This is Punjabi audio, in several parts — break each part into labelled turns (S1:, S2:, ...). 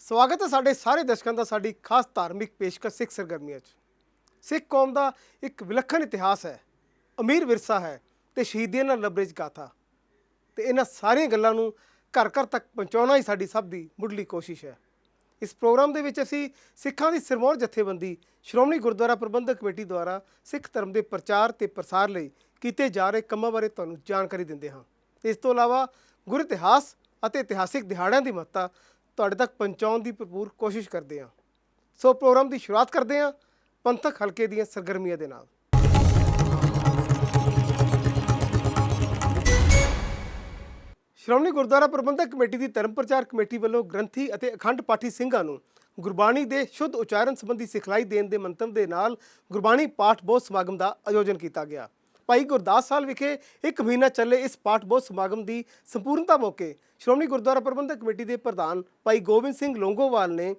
S1: ਸਵਾਗਤ ਹੈ ਸਾਡੇ ਸਾਰੇ ਦਰਸ਼ਕਾਂ ਦਾ ਸਾਡੀ ਖਾਸ ਧਾਰਮਿਕ ਪੇਸ਼ਕਸ਼ ਸਿੱਖ ਸਰਗਰਮੀਆਂ 'ਚ। ਸਿੱਖ ਕੌਮ ਦਾ ਇੱਕ ਵਿਲੱਖਣ ਇਤਿਹਾਸ ਹੈ, ਅਮੀਰ ਵਿਰਸਾ ਹੈ ਤੇ ਸ਼ਹੀਦੀਆਂ ਨਾਲ ਲਬਰੇਜ ਗਾਥਾ। ਤੇ ਇਹਨਾਂ ਸਾਰੀਆਂ ਗੱਲਾਂ ਨੂੰ ਘਰ ਘਰ ਤੱਕ ਪਹੁੰਚਾਉਣਾ ਹੀ ਸਾਡੀ ਸਭ ਦੀ ਮੁੱਢਲੀ ਕੋਸ਼ਿਸ਼ ਹੈ। ਇਸ ਪ੍ਰੋਗਰਾਮ ਦੇ ਵਿੱਚ ਅਸੀਂ ਸਿੱਖਾਂ ਦੀ ਸਿਰਮੌਰ ਜਥੇਬੰਦੀ ਸ਼੍ਰੋਮਣੀ ਗੁਰਦੁਆਰਾ ਪ੍ਰਬੰਧਕ ਕਮੇਟੀ ਦੁਆਰਾ ਸਿੱਖ ਧਰਮ ਦੇ ਪ੍ਰਚਾਰ ਤੇ ਪ੍ਰਸਾਰ ਲਈ ਕੀਤੇ ਜਾ ਰਹੇ ਕੰਮਾਂ ਬਾਰੇ ਤੁਹਾਨੂੰ ਜਾਣਕਾਰੀ ਦਿੰਦੇ ਹਾਂ। ਤੇ ਇਸ ਤੋਂ ਇਲਾਵਾ ਗੁਰ ਇਤਿਹਾਸ ਅਤੇ ਇਤਿਹਾਸਿਕ ਦਿਹਾੜਿਆਂ ਦੀ ਮਹੱਤਤਾ ਤੁਹਾਡੇ ਤੱਕ ਪਹੁੰਚਾਉਣ ਦੀ ਭਰਪੂਰ ਕੋਸ਼ਿਸ਼ ਕਰਦੇ ਹਾਂ। ਸੋ ਪ੍ਰੋਗਰਾਮ ਦੀ ਸ਼ੁਰੂਆਤ ਕਰਦੇ ਹਾਂ ਪੰਥਕ ਹਲਕੇ ਦੀਆਂ ਸਰਗਰਮੀਆਂ ਦੇ ਨਾਲ। ਸ਼੍ਰੋਮਣੀ ਗੁਰਦੁਆਰਾ ਪ੍ਰਬੰਧਕ ਕਮੇਟੀ ਦੀ ਧਰਮ ਪ੍ਰਚਾਰ ਕਮੇਟੀ ਵੱਲੋਂ ਗ੍ਰੰਥੀ ਅਤੇ ਅਖੰਡ ਪਾਠੀ ਸਿੰਘਾਂ ਨੂੰ ਗੁਰਬਾਣੀ ਦੇ ਸ਼ੁੱਧ ਉਚਾਰਨ ਸੰਬੰਧੀ ਸਿਖਲਾਈ ਦੇਣ ਦੇ ਮੰਤਵ ਦੇ ਨਾਲ ਗੁਰਬਾਣੀ ਪਾਠ ਬੋਧ ਸਮਾਗਮ ਦਾ ਆਯੋਜਨ ਕੀਤਾ ਗਿਆ। ਭਾਈ ਗੁਰਦਾਸ ਸਾਲ ਵਿਖੇ 1 ਮਹੀਨਾ ਚੱਲੇ ਇਸ ਪਾਠ ਬੋਧ ਸਮਾਗਮ ਦੀ ਸੰਪੂਰਨਤਾ ਮੌਕੇ ਸ਼੍ਰੋਮਣੀ ਗੁਰਦੁਆਰਾ ਪ੍ਰਬੰਧਕ ਕਮੇਟੀ ਦੇ ਪ੍ਰਧਾਨ ਭਾਈ ਗੋਬਿੰਦ ਸਿੰਘ ਲੌਂਗੋਵਾਲ ਨੇ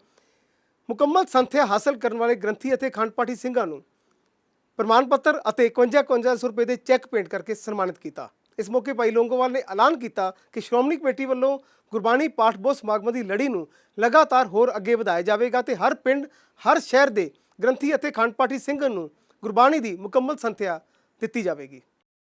S1: ਮੁਕੰਮਲ ਸੰਥਿਆ ਹਾਸਲ ਕਰਨ ਵਾਲੇ ਗ੍ਰੰਥੀ ਅਤੇ ਅਖੰਡ ਪਾਠੀ ਸਿੰਘਾਂ ਨੂੰ ਪ੍ਰਮਾਣ ਪੱਤਰ ਅਤੇ 51,51 ਰੁਪਏ ਦੇ ਚੈੱਕ ਭੇਂਟ ਕਰਕੇ ਸਨਮਾਨਿਤ ਕੀਤਾ। ਇਸ ਮੌਕੇ ਭਾਈ ਲੌਂਗੋਵਾਲ ਨੇ ਐਲਾਨ ਕੀਤਾ ਕਿ ਸ਼੍ਰੋਮਣੀ ਕਮੇਟੀ ਵੱਲੋਂ ਗੁਰਬਾਣੀ ਪਾਠ ਬੋਧ ਸਮਾਗਮਾਂ ਦੀ ਲੜੀ ਨੂੰ ਲਗਾਤਾਰ ਹੋਰ ਅੱਗੇ ਵਧਾਇਆ ਜਾਵੇਗਾ ਤੇ ਹਰ ਪਿੰਡ ਹਰ ਸ਼ਹਿਰ ਦੇ ਗ੍ਰੰਥੀ ਅਤੇ ਅਖੰਡ ਪਾਠੀ ਸਿੰਘਾਂ ਨੂੰ ਗੁਰਬਾਣੀ ਦੀ ਮੁਕੰਮਲ ਸੰਥਿਆ ਦਿੱਤੀ ਜਾਵੇਗੀ।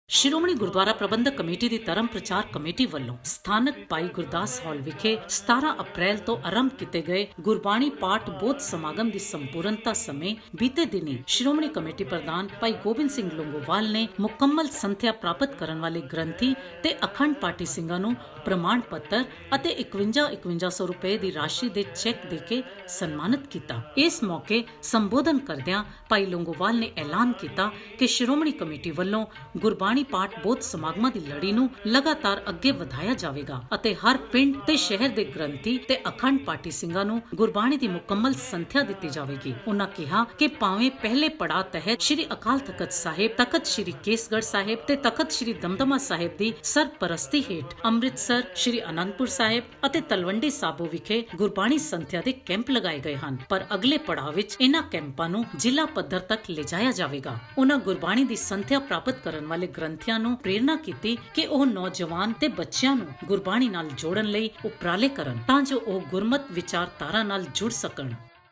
S2: ਸ਼੍ਰੋਮਣੀ ਗੁਰਦੁਆਰਾ ਪ੍ਰਬੰਧਕ ਕਮੇਟੀ ਦੀ ਧਰਮ ਪ੍ਰਚਾਰ ਕਮੇਟੀ ਵੱਲੋਂ ਸਥਾਨਕ ਭਾਈ ਗੁਰਦਾਸ ਹਾਲ ਵਿਖੇ 17 ਅਪ੍ਰੈਲ ਤੋਂ ਆਰੰਭ ਕੀਤੇ ਗਏ ਗੁਰਬਾਣੀ ਪਾਠ ਬੋਧ ਸਮਾਗਮ ਦੀ ਸੰਪੂਰਨਤਾ ਸਮੇਂ ਬੀਤੇ ਦਿਨੀ ਸ਼੍ਰੋਮਣੀ ਕਮੇਟੀ ਪ੍ਰਧਾਨ ਭਾਈ ਗੋਬਿੰਦ ਸਿੰਘ ਲੌਂਗੋਵਾਲ ਨੇ ਮੁਕੰਮਲ ਸੰਥਿਆ ਪ੍ਰਾਪਤ ਕਰਨ ਵਾਲੇ ਗ੍ਰੰਥੀ ਤੇ ਅਖੰਡ ਪਾਠੀ ਸਿੰਘਾਂ ਨੂੰ ਪ੍ਰਮਾਣ ਪੱਤਰ ਅਤੇ 51,51 ਰੁਪਏ ਦੀ ਰਾਸ਼ੀ ਦੇ ਚੈੱਕ ਦੇ ਕੇ ਸਨਮਾਨਿਤ ਕੀਤਾ। ਇਸ ਮੌਕੇ ਸੰਬੋਧਨ ਕਰਦਿਆਂ ਭਾਈ ਲੌਂਗੋਵਾਲ ਨੇ ਐਲਾਨ ਕੀਤਾ ਕਿ ਸ਼੍ਰੋਮਣੀ ਕਮੇਟੀ ਵੱਲੋਂ ਗੁਰਬਾਣੀ ਪਾਠ ਬੋਧ ਸਮਾਗਮਾਂ ਦੀ ਲੜੀ ਨੂੰ ਲਗਾਤਾਰ ਅੱਗੇ ਵਧਾਇਆ ਜਾਵੇਗਾ ਅਤੇ ਹਰ ਪਿੰਡ ਤੇ ਸ਼ਹਿਰ ਦੇ ਗ੍ਰੰਥੀ ਤੇ ਅਖੰਡ ਪਾਠੀ ਸਿੰਘਾਂ ਨੂੰ ਗੁਰਬਾਣੀ ਦੀ ਮੁਕੰਮਲ ਸੰਥਿਆ ਦਿੱਤੀ ਜਾਵੇਗੀ। ਉਹਨਾਂ ਕਿਹਾ ਕਿ ਭਾਵੇਂ ਪਹਿਲੇ ਪੜਾਅ ਤਹਿਤ ਸ਼੍ਰੀ ਅਕਾਲ ਤਖਤ ਸਾਹਿਬ, ਤਖਤ ਸ਼੍ਰੀ ਕੇਸਗੜ੍ਹ ਸਾਹਿਬ ਤੇ ਤਖਤ ਸ਼੍ਰੀ ਦਮਦਮਾ ਸਾਹਿਬ ਦੀ ਸਰਪ੍ਰਸਤੀ ਹੇਠ ਅੰਮ੍ਰਿਤਸਰ, ਸ਼੍ਰੀ ਅਨੰਦਪੁਰ ਸਾਹਿਬ ਅਤੇ ਤਲਵੰਡੀ ਸਾਬੋ ਵਿਖੇ ਗੁਰਬਾਣੀ ਸੰਥਿਆ ਦੇ ਕੈਂਪ ਲਗਾਏ ਗਏ ਹਨ, ਪਰ ਅਗਲੇ ਪੜਾਅ ਵਿੱਚ ਇਹਨਾਂ ਕੈਂਪਾਂ ਨੂੰ ਜ਼ਿਲ੍ਹਾ ਪੱਧਰ ਤੱਕ ਲਿਜਾਇਆ ਜਾਵੇਗਾ। ਉਹਨਾਂ ਗੁਰਬਾਣੀ ਦੀ ਸੰਥਿਆ ਪ੍ਰਾਪਤ ਕਰਨ ਵਾਲੇ ਗ੍ਰੰਥੀਆਂ ਨੂੰ ਪ੍ਰੇਰਨਾ ਕੀਤੀ ਕਿ ਉਹ ਨੌਜਵਾਨ ਤੇ ਬੱਚਿਆਂ ਨੂੰ ਗੁਰਬਾਣੀ ਨਾਲ ਜੋੜਨ ਲਈ ਉਪਰਾਲੇ ਕਰਨ ਤਾਂ ਜੋ ਉਹ ਗੁਰਮਤ ਵਿਚਾਰਧਾਰਾ ਨਾਲ ਜੁੜ ਸਕਣ।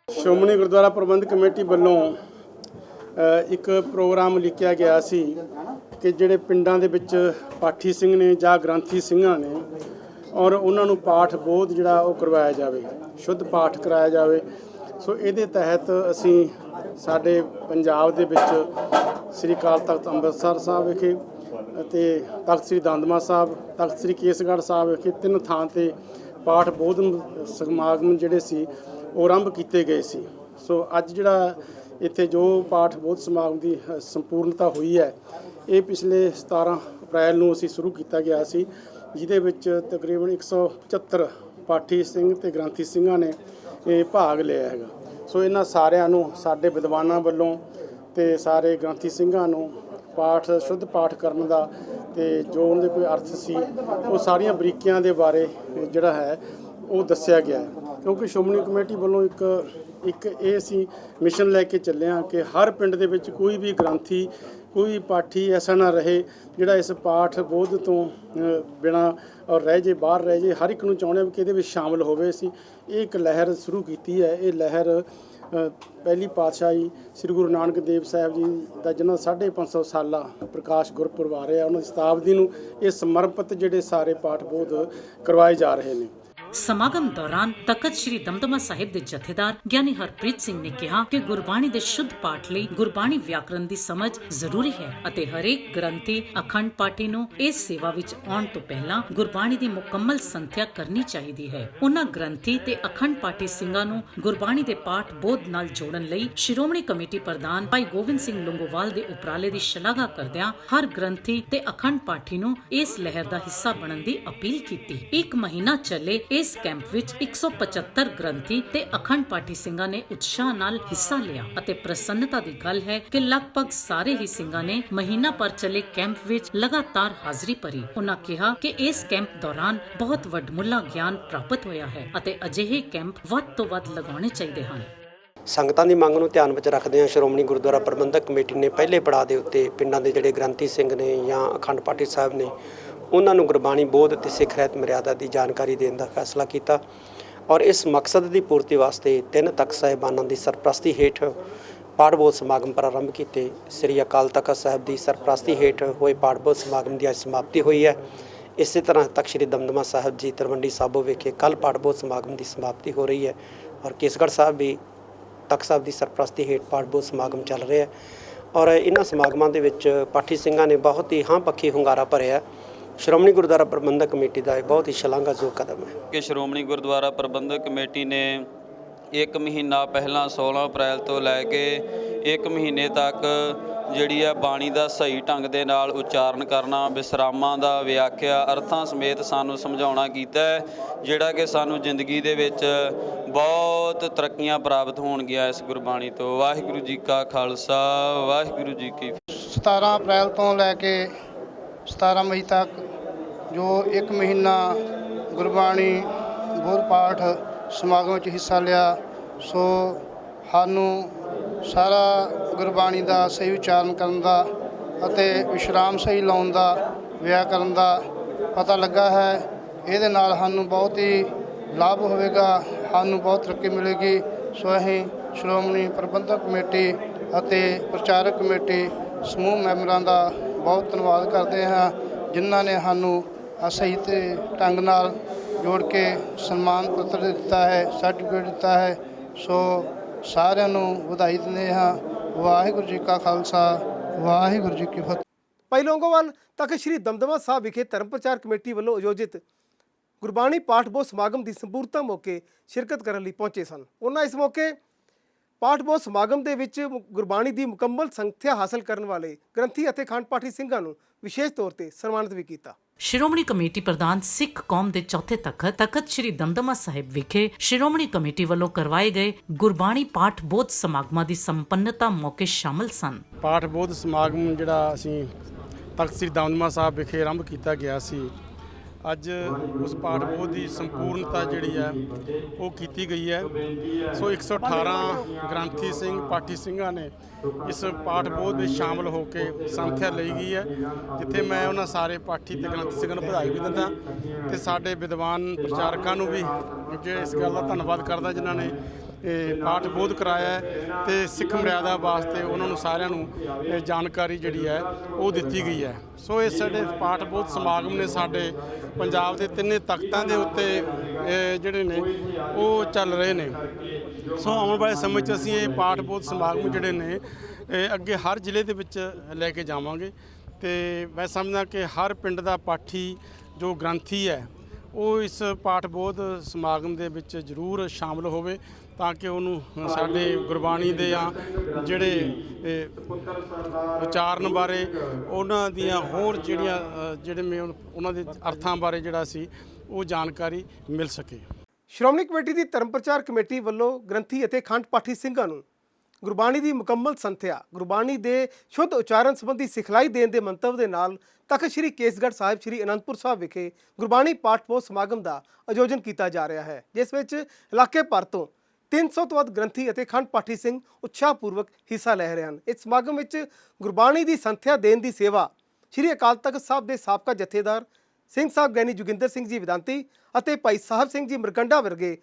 S3: ਸ਼੍ਰੋਮਣੀ ਗੁਰਦੁਆਰਾ ਪ੍ਰਬੰਧਕ ਕਮੇਟੀ ਵੱਲੋਂ ਇੱਕ ਪ੍ਰੋਗਰਾਮ ਲਿਖਿਆ ਗਿਆ ਸੀ ਕਿ ਜਿਹੜੇ ਪਿੰਡਾਂ ਦੇ ਵਿੱਚ ਪਾਠੀ ਸਿੰਘ ਨੇ ਜਾਂ ਗ੍ਰੰਥੀ ਸਿੰਘਾਂ ਨੇ ਔਰ ਉਹਨਾਂ ਨੂੰ ਪਾਠ ਬੋਧ ਜਿਹੜਾ ਉਹ ਕਰਵਾਇਆ ਜਾਵੇ, ਸ਼ੁੱਧ ਪਾਠ ਕਰਾਇਆ ਜਾਵੇ। ਸੋ ਇਹਦੇ ਤਹਿਤ ਅਸੀਂ ਸਾਡੇ ਪੰਜਾਬ ਦੇ ਵਿੱਚ ਸ੍ਰੀ ਅਕਾਲ ਤਖਤ ਅੰਮ੍ਰਿਤਸਰ ਸਾਹਿਬ ਵਿਖੇ ਅਤੇ ਤਖਤ ਸ੍ਰੀ ਦਮਦਮਾ ਸਾਹਿਬ, ਤਖਤ ਸ੍ਰੀ ਕੇਸਗੜ੍ਹ ਸਾਹਿਬ ਵਿਖੇ 3 ਥਾਂ 'ਤੇ ਪਾਠ ਬੋਧ ਸਮਾਗਮ ਜਿਹੜੇ ਸੀ ਉਹ ਆਰੰਭ ਕੀਤੇ ਗਏ ਸੀ। ਸੋ ਅੱਜ ਜਿਹੜਾ ਇੱਥੇ ਜੋ ਪਾਠ ਬੋਧ ਸਮਾਗਮ ਦੀ ਸੰਪੂਰਨਤਾ ਹੋਈ ਹੈ, ਇਹ ਪਿਛਲੇ 17 ਅਪ੍ਰੈਲ ਨੂੰ ਅਸੀਂ ਸ਼ੁਰੂ ਕੀਤਾ ਗਿਆ ਸੀ, ਜਿਹਦੇ ਵਿੱਚ ਤਕਰੀਬਨ 175 ਪਾਠੀ ਸਿੰਘ ਤੇ ਗ੍ਰੰਥੀ ਸਿੰਘਾਂ ਨੇ ਇਹ ਭਾਗ ਲਿਆ ਹੈਗਾ। ਸੋ ਇਹਨਾਂ ਸਾਰਿਆਂ ਨੂੰ ਸਾਡੇ ਵਿਦਵਾਨਾਂ ਵੱਲੋਂ ਤੇ ਸਾਰੇ ਗ੍ਰੰਥੀ ਸਿੰਘਾਂ ਨੂੰ ਸ਼ੁੱਧ ਪਾਠ ਕਰਨ ਦਾ ਤੇ ਜੋ ਉਹਨਾਂ ਦੇ ਕੋਈ ਅਰਥ ਸੀ ਉਹ ਸਾਰੀਆਂ ਬਰੀਕੀਆਂ ਦੇ ਬਾਰੇ ਜਿਹੜਾ ਹੈ ਉਹ ਦੱਸਿਆ ਗਿਆ, ਕਿਉਂਕਿ ਸ਼੍ਰੋਮਣੀ ਕਮੇਟੀ ਵੱਲੋਂ ਇੱਕ ਇਹ ਅਸੀਂ ਮਿਸ਼ਨ ਲੈ ਕੇ ਚੱਲੇ ਹਾਂ ਕਿ ਹਰ ਪਿੰਡ ਦੇ ਵਿੱਚ ਕੋਈ ਵੀ ਗ੍ਰੰਥੀ, ਕੋਈ ਪਾਠੀ ਐਸਾ ਨਾ ਰਹੇ ਜਿਹੜਾ ਇਸ ਪਾਠ ਬੋਧ ਤੋਂ ਬਿਨਾਂ ਔਰ ਰਹਿ ਜੇ, ਬਾਹਰ ਰਹਿ ਜੇ। ਹਰ ਇੱਕ ਨੂੰ ਚਾਹੁੰਦੇ ਕਿ ਇਹਦੇ ਵਿੱਚ ਸ਼ਾਮਲ ਹੋਵੇ। ਅਸੀਂ ਇਹ ਇੱਕ ਲਹਿਰ ਸ਼ੁਰੂ ਕੀਤੀ ਹੈ। ਇਹ ਲਹਿਰ ਪਹਿਲੀ ਪਾਤਸ਼ਾਹੀ ਸ੍ਰੀ ਗੁਰੂ ਨਾਨਕ ਦੇਵ ਸਾਹਿਬ ਜੀ ਦਾ ਜਿਹਨਾਂ 550 ਸਾਲਾ ਪ੍ਰਕਾਸ਼ ਗੁਰਪੁਰਬ ਆ ਰਿਹਾ, ਉਹਨਾਂ ਦੀ ਸ਼ਤਾਬਦੀ ਨੂੰ ਇਹ ਸਮਰਪਿਤ ਜਿਹੜੇ ਸਾਰੇ ਪਾਠ ਬੋਧ ਕਰਵਾਏ ਜਾ ਰਹੇ ਨੇ।
S2: ਸਮਾਗਮ ਦੌਰਾਨ ਤਖਤ ਸ਼੍ਰੀ ਦਮਦਮਾ ਸਾਹਿਬ ਦੇ ਜਥੇਦਾਰ ਗਿਆਨੀ ਹਰਪ੍ਰੀਤ ਸਿੰਘ ਨੇ ਕਿਹਾ ਕਿ ਗੁਰਬਾਣੀ ਦੇ ਸ਼ੁੱਧ ਪਾਠ ਲਈ ਗੁਰਬਾਣੀ ਵਿਆਕਰਨ ਦੀ ਸਮਝ ਜ਼ਰੂਰੀ ਹੈ ਅਤੇ ਹਰੇਕ ਗ੍ਰੰਥੀ ਅਖੰਡ ਪਾਠੀ ਨੂੰ ਇਸ ਸੇਵਾ ਵਿੱਚ ਆਉਣ ਤੋਂ ਪਹਿਲਾਂ ਗੁਰਬਾਣੀ ਦੀ ਮੁਕੰਮਲ ਸੰਥਿਆ ਕਰਨੀ ਚਾਹੀਦੀ ਹੈ। ਉਹਨਾਂ ਗ੍ਰੰਥੀ ਤੇ ਅਖੰਡ ਪਾਠੀ ਸਿੰਘਾਂ ਨੂੰ ਗੁਰਬਾਣੀ ਦੇ ਪਾਠ ਬੋਧ ਨਾਲ ਜੋੜਨ ਲਈ ਸ਼੍ਰੋਮਣੀ ਕਮੇਟੀ ਪ੍ਰਧਾਨ ਭਾਈ ਗੋਬਿੰਦ ਸਿੰਘ ਲੌਂਗੋਵਾਲ ਦੇ ਉਪਰਾਲੇ ਦੀ ਸ਼ਲਾਘਾ ਕਰਦਿਆਂ ਹਰ ਗ੍ਰੰਥੀ ਤੇ ਅਖੰਡ ਪਾਠੀ ਨੂੰ ਇਸ ਲਹਿਰ ਦਾ ਹਿੱਸਾ ਬਣਨ ਦੀ ਅਪੀਲ ਕੀਤੀ। 1 ਮਹੀਨਾ ਚੱਲੇ ਇਸ ਕੈਂਪ ਵਿੱਚ 175 ਗ੍ਰੰਥੀ ਤੇ ਅਖੰਡ ਪਾਠੀ ਸਿੰਘਾਂ ਨੇ ਉਤਸ਼ਾਹ ਨਾਲ ਹਿੱਸਾ ਲਿਆ ਅਤੇ ਪ੍ਰਸੰਨਤਾ ਦੀ ਗੱਲ ਹੈ ਕਿ ਲਗਭਗ ਸਾਰੇ ਹੀ ਸਿੰਘਾਂ ਨੇ ਮਹੀਨਾ ਭਰ ਚੱਲੇ ਕੈਂਪ ਵਿੱਚ ਲਗਾਤਾਰ ਹਾਜ਼ਰੀ ਭਰੀ। ਉਹਨਾਂ ਕਿਹਾ ਕਿ ਇਸ ਕੈਂਪ ਦੌਰਾਨ ਬਹੁਤ ਵੱਡਮੁੱਲਾ ਗਿਆਨ ਪ੍ਰਾਪਤ ਹੋਇਆ ਹੈ ਅਤੇ ਅਜਿਹੇ ਕੈਂਪ ਵੱਧ ਤੋਂ ਵੱਧ ਲਗਾਉਣੇ ਚਾਹੀਦੇ ਹਨ।
S4: ਸੰਗਤਾਂ ਦੀ ਮੰਗ ਨੂੰ ਧਿਆਨ ਵਿੱਚ ਰੱਖਦੇ ਹਾਂ ਸ਼੍ਰੋਮਣੀ ਗੁਰਦੁਆਰਾ ਪ੍ਰਬੰਧਕ ਕਮੇਟੀ ਨੇ ਪਹਿਲੇ ਪੜਾਅ ਦੇ ਉੱਤੇ ਪਿੰਡਾਂ ਦੇ ਜਿਹੜੇ ਗ੍ਰੰਥੀ ਸਿੰਘ ਨੇ ਜਾਂ ਅਖੰਡ ਪਾਠੀ ਸਾਹਿਬ ਨੇ ਉਹਨਾਂ ਨੂੰ ਗੁਰਬਾਣੀ ਬੋਧ ਅਤੇ ਸਿੱਖ ਰਹਿਤ ਮਰਿਆਦਾ ਦੀ ਜਾਣਕਾਰੀ ਦੇਣ ਦਾ ਫੈਸਲਾ ਕੀਤਾ ਔਰ ਇਸ ਮਕਸਦ ਦੀ ਪੂਰਤੀ ਵਾਸਤੇ 3 ਤਖਤ ਸਾਹਿਬਾਨਾਂ ਦੀ ਸਰਪ੍ਰਸਤੀ ਹੇਠ ਪਾਠ ਬੋਧ ਸਮਾਗਮ ਪ੍ਰਾਰੰਭ ਕੀਤੇ। ਸ੍ਰੀ ਅਕਾਲ ਤਖਤ ਸਾਹਿਬ ਦੀ ਸਰਪ੍ਰਸਤੀ ਹੇਠ ਹੋਏ ਪਾਠ ਬੋਧ ਸਮਾਗਮ ਦੀ ਅੱਜ ਸਮਾਪਤੀ ਹੋਈ ਹੈ। ਇਸੇ ਤਰ੍ਹਾਂ ਤਖਤ ਸ੍ਰੀ ਦਮਦਮਾ ਸਾਹਿਬ ਜੀ ਤਲਵੰਡੀ ਸਾਬੋ ਵਿਖੇ ਕੱਲ੍ਹ ਪਾਠ ਬੋਧ ਸਮਾਗਮ ਦੀ ਸਮਾਪਤੀ ਹੋ ਰਹੀ ਹੈ ਔਰ ਕੇਸਗੜ੍ਹ ਸਾਹਿਬ ਵੀ ਤਖਤ ਸਾਹਿਬ ਦੀ ਸਰਪ੍ਰਸਤੀ ਹੇਠ ਪਾਠ ਬੋਧ ਸਮਾਗਮ ਚੱਲ ਰਿਹਾ ਹੈ ਔਰ ਇਹਨਾਂ ਸਮਾਗਮਾਂ ਦੇ ਵਿੱਚ ਪਾਠੀ ਸਿੰਘਾਂ ਨੇ ਬਹੁਤ ਹੀ ਹਾਂ ਪੱਖੀ ਹੁੰਗਾਰਾ ਭਰਿਆ। ਸ਼੍ਰੋਮਣੀ ਗੁਰਦੁਆਰਾ ਪ੍ਰਬੰਧਕ ਕਮੇਟੀ ਦਾ ਇਹ ਬਹੁਤ ਹੀ ਸ਼ਲਾਘਾਯੋਗ ਕਦਮ ਹੈ
S5: ਕਿ ਸ਼੍ਰੋਮਣੀ ਗੁਰਦੁਆਰਾ ਪ੍ਰਬੰਧਕ ਕਮੇਟੀ ਨੇ 1 ਮਹੀਨਾ ਪਹਿਲਾਂ 16 ਅਪ੍ਰੈਲ ਤੋਂ ਲੈ ਕੇ 1 ਮਹੀਨੇ ਤੱਕ ਜਿਹੜੀ ਹੈ ਬਾਣੀ ਦਾ ਸਹੀ ਢੰਗ ਦੇ ਨਾਲ ਉਚਾਰਨ ਕਰਨਾ, ਵਿਸਰਾਮਾਂ ਦਾ ਵਿਆਖਿਆ ਅਰਥਾਂ ਸਮੇਤ ਸਾਨੂੰ ਸਮਝਾਉਣਾ ਕੀਤਾ ਹੈ, ਜਿਹੜਾ ਕਿ ਸਾਨੂੰ ਜ਼ਿੰਦਗੀ ਦੇ ਵਿੱਚ ਬਹੁਤ ਤਰੱਕੀਆਂ ਪ੍ਰਾਪਤ ਹੋਣਗੀਆਂ ਇਸ ਗੁਰਬਾਣੀ ਤੋਂ। ਵਾਹਿਗੁਰੂ ਜੀ ਕਾ ਖਾਲਸਾ, ਵਾਹਿਗੁਰੂ ਜੀ ਕੀ ਫਤਿਹ।
S6: 17 ਅਪ੍ਰੈਲ ਤੋਂ ਲੈ ਕੇ 17 ਮਈ ਤੱਕ ਜੋ 1 ਮਹੀਨਾ ਗੁਰਬਾਣੀ ਬੋਧ ਪਾਠ ਸਮਾਗਮ ਵਿੱਚ ਹਿੱਸਾ ਲਿਆ, ਸੋ ਸਾਨੂੰ ਸਾਰਾ ਗੁਰਬਾਣੀ ਦਾ ਸਹੀ ਉਚਾਰਨ ਕਰਨ ਦਾ ਅਤੇ ਵਿਸ਼ਰਾਮ ਸਹੀ ਲਾਉਣ ਦਾ, ਵਿਆਕਰਨ ਦਾ ਪਤਾ ਲੱਗਾ ਹੈ। ਇਹਦੇ ਨਾਲ ਸਾਨੂੰ ਬਹੁਤ ਹੀ ਲਾਭ ਹੋਵੇਗਾ, ਸਾਨੂੰ ਬਹੁਤ ਤਰੱਕੀ ਮਿਲੇਗੀ। ਸੋ ਅਸੀਂ ਸ਼੍ਰੋਮਣੀ ਪ੍ਰਬੰਧਕ ਕਮੇਟੀ ਅਤੇ ਪ੍ਰਚਾਰਕ ਕਮੇਟੀ ਸਮੂਹ ਮੈਂਬਰਾਂ ਦਾ ਬਹੁਤ ਧੰਨਵਾਦ ਕਰਦੇ ਹਾਂ, ਜਿਨ੍ਹਾਂ ਨੇ ਸਾਨੂੰ ਸਹੀ ਤੇ ਢੰਗ ਨਾਲ ਜੋੜ ਕੇ ਸਨਮਾਨ ਪੱਤਰ ਦਿੱਤਾ ਹੈ, ਸਰਟੀਫਿਕੇਟ ਦਿੱਤਾ ਹੈ। ਸੋ ਸਾਰਿਆਂ ਨੂੰ ਵਧਾਈ ਦਿੰਦੇ ਹਾਂ। ਵਾਹਿਗੁਰੂ ਜੀ ਕਾ ਖਾਲਸਾ, ਵਾਹਿਗੁਰੂ ਜੀ ਕੀ ਫਤਿਹ।
S1: ਭਾਈ ਲੌਂਗੋਵਾਲ ਤਖਤ ਸ੍ਰੀ ਦਮਦਮਾ ਸਾਹਿਬ ਵਿਖੇ ਧਰਮ ਪ੍ਰਚਾਰ ਕਮੇਟੀ ਵੱਲੋਂ ਆਯੋਜਿਤ ਗੁਰਬਾਣੀ ਪਾਠ ਬੋਧ ਸਮਾਗਮ ਦੀ ਸੰਪੂਰਨਤਾ ਮੌਕੇ ਸ਼ਿਰਕਤ ਕਰਨ ਲਈ ਪਹੁੰਚੇ ਸਨ। ਉਹਨਾਂ ਇਸ ਮੌਕੇ ਪਾਠ ਬੋਧ ਸਮਾਗਮ ਦੇ ਵਿੱਚ ਗੁਰਬਾਣੀ ਦੀ ਮੁਕੰਮਲ ਸੰਥਿਆ ਹਾਸਲ ਕਰਨ ਵਾਲੇ ਗ੍ਰੰਥੀ ਅਤੇ ਅਖੰਡ ਪਾਠੀ ਸਿੰਘਾਂ ਨੂੰ ਵਿਸ਼ੇਸ਼ ਤੌਰ ਤੇ ਸਨਮਾਨਿਤ ਵੀ ਕੀਤਾ।
S2: ਸ਼੍ਰੋਮਣੀ ਕਮੇਟੀ ਪ੍ਰਧਾਨ ਸਿੱਖ ਕੌਮ ਦੇ ਚੌਥੇ ਤਖਤ ਸ੍ਰੀ ਦਮਦਮਾ ਸਾਹਿਬ ਵਿਖੇ ਸ਼੍ਰੋਮਣੀ ਕਮੇਟੀ ਵੱਲੋਂ ਕਰਵਾਏ ਗਏ ਗੁਰਬਾਣੀ ਪਾਠ ਬੋਧ ਸਮਾਗਮਾਂ ਦੀ ਸੰਪੰਨਤਾ ਮੌਕੇ ਸ਼ਾਮਲ ਸਨ।
S3: ਪਾਠ ਬੋਧ ਸਮਾਗਮ ਜਿਹੜਾ ਅਸੀਂ ਤਖਤ ਸ੍ਰੀ ਦਮਦਮਾ ਸਾਹਿਬ ਵਿਖੇ ਆਰੰਭ ਕੀਤਾ ਗਿਆ ਸੀ, ਅੱਜ ਉਸ ਪਾਠ ਬੋਧ ਦੀ ਸੰਪੂਰਨਤਾ ਜਿਹੜੀ ਹੈ ਉਹ ਕੀਤੀ ਗਈ ਹੈ। ਸੋ 118 ਗ੍ਰੰਥੀ ਸਿੰਘ ਪਾਠੀ ਸਿੰਘਾਂ ਨੇ ਇਸ ਪਾਠ ਬੋਧ ਵਿੱਚ ਸ਼ਾਮਲ ਹੋ ਕੇ ਸੰਥਿਆ ਲਈ ਗਈ ਹੈ, ਜਿੱਥੇ ਮੈਂ ਉਹਨਾਂ ਸਾਰੇ ਪਾਠੀ ਤੇ ਗ੍ਰੰਥੀ ਸਿੰਘਾਂ ਨੂੰ ਵਧਾਈ ਵੀ ਦਿੰਦਾ ਤੇ ਸਾਡੇ ਵਿਦਵਾਨ ਪ੍ਰਚਾਰਕਾਂ ਨੂੰ ਵੀ ਇਸ ਗੱਲ ਦਾ ਧੰਨਵਾਦ ਕਰਦਾ ਜਿਨ੍ਹਾਂ ਨੇ ਪਾਠ ਬੋਧ ਕਰਾਇਆ ਤੇ ਸਿੱਖ ਮਰਿਆਦਾ ਵਾਸਤੇ ਉਹਨਾਂ ਨੂੰ ਸਾਰਿਆਂ ਨੂੰ ਜਾਣਕਾਰੀ ਜਿਹੜੀ ਹੈ ਉਹ ਦਿੱਤੀ ਗਈ ਹੈ। ਸੋ ਇਹ ਸਾਡੇ ਪਾਠ ਬੋਧ ਸਮਾਗਮ ਨੇ ਸਾਡੇ ਪੰਜਾਬ ਦੇ 3 ਤਖਤਾਂ ਦੇ ਉੱਤੇ ਜਿਹੜੇ ਨੇ ਉਹ ਚੱਲ ਰਹੇ ਨੇ। ਸੋ ਆਉਣ ਵਾਲੇ ਸਮੇਂ 'ਚ ਅਸੀਂ ਇਹ ਪਾਠ ਬੋਧ ਸਮਾਗਮ ਜਿਹੜੇ ਨੇ ਅੱਗੇ ਹਰ ਜ਼ਿਲ੍ਹੇ ਦੇ ਵਿੱਚ ਲੈ ਕੇ ਜਾਵਾਂਗੇ ਤੇ ਮੈਂ ਸਮਝਦਾ ਕਿ ਹਰ ਪਿੰਡ ਦਾ ਪਾਠੀ ਜੋ ਗ੍ਰੰਥੀ ਹੈ ਉਹ ਇਸ ਪਾਠ ਬੋਧ ਸਮਾਗਮ ਦੇ ਵਿੱਚ ਜ਼ਰੂਰ ਸ਼ਾਮਲ ਹੋਵੇ, ਤਾਂ ਕਿ ਉਹਨੂੰ ਸਾਡੇ ਗੁਰਬਾਣੀ ਦੇ ਜਾਂ ਜਿਹੜੇ ਉਚਾਰਨ ਬਾਰੇ ਉਹਨਾਂ ਦੀਆਂ ਹੋਰ ਜਿਹੜੇ ਉਹਨਾਂ ਦੇ ਅਰਥਾਂ ਬਾਰੇ ਜਿਹੜਾ ਸੀ ਉਹ ਜਾਣਕਾਰੀ ਮਿਲ ਸਕੇ।
S1: ਸ਼੍ਰੋਮਣੀ ਕਮੇਟੀ ਦੀ ਧਰਮ ਪ੍ਰਚਾਰ ਕਮੇਟੀ ਵੱਲੋਂ ਗ੍ਰੰਥੀ ਅਤੇ ਅਖੰਡ ਪਾਠੀ ਸਿੰਘਾਂ ਨੂੰ ਗੁਰਬਾਣੀ ਦੀ ਮੁਕੰਮਲ ਸੰਥਿਆ, ਗੁਰਬਾਣੀ ਦੇ ਸ਼ੁੱਧ ਉਚਾਰਨ ਸੰਬੰਧੀ ਸਿਖਲਾਈ ਦੇਣ ਦੇ ਮੰਤਵ ਦੇ ਨਾਲ ਤਖਤ ਸ੍ਰੀ ਕੇਸਗੜ੍ਹ ਸਾਹਿਬ ਸ੍ਰੀ ਅਨੰਦਪੁਰ ਸਾਹਿਬ ਵਿਖੇ ਗੁਰਬਾਣੀ ਪਾਠ ਬੋਧ ਸਮਾਗਮ ਦਾ ਆਯੋਜਨ ਕੀਤਾ ਜਾ ਰਿਹਾ ਹੈ, ਜਿਸ ਵਿੱਚ ਇਲਾਕੇ ਭਰ ਤੋਂ 300 ਤੋਂ ਵੱਧ ਗ੍ਰੰਥੀ ਅਤੇ ਅਖੰਡ ਪਾਠੀ ਸਿੰਘ ਉਤਸ਼ਾਹਪੂਰਵਕ ਹਿੱਸਾ ਲੈ ਰਹੇ ਹਨ। ਇਸ ਸਮਾਗਮ ਵਿੱਚ ਗੁਰਬਾਣੀ ਦੀ ਸੰਥਿਆ ਦੇਣ ਦੀ ਸੇਵਾ ਸ੍ਰੀ ਅਕਾਲ ਤਖਤ ਸਾਹਿਬ ਦੇ ਸਾਬਕਾ ਜਥੇਦਾਰ ਸਿੰਘ ਸਾਹਿਬ ਗਿਆਨੀ ਜੋਗਿੰਦਰ ਸਿੰਘ ਜੀ ਵਿਦਾਂਤੀ ਅਤੇ ਭਾਈ ਸਾਹਿਬ ਸਿੰਘ ਜੀ ਮਰਕੰਡਾ ਵਰਗੇ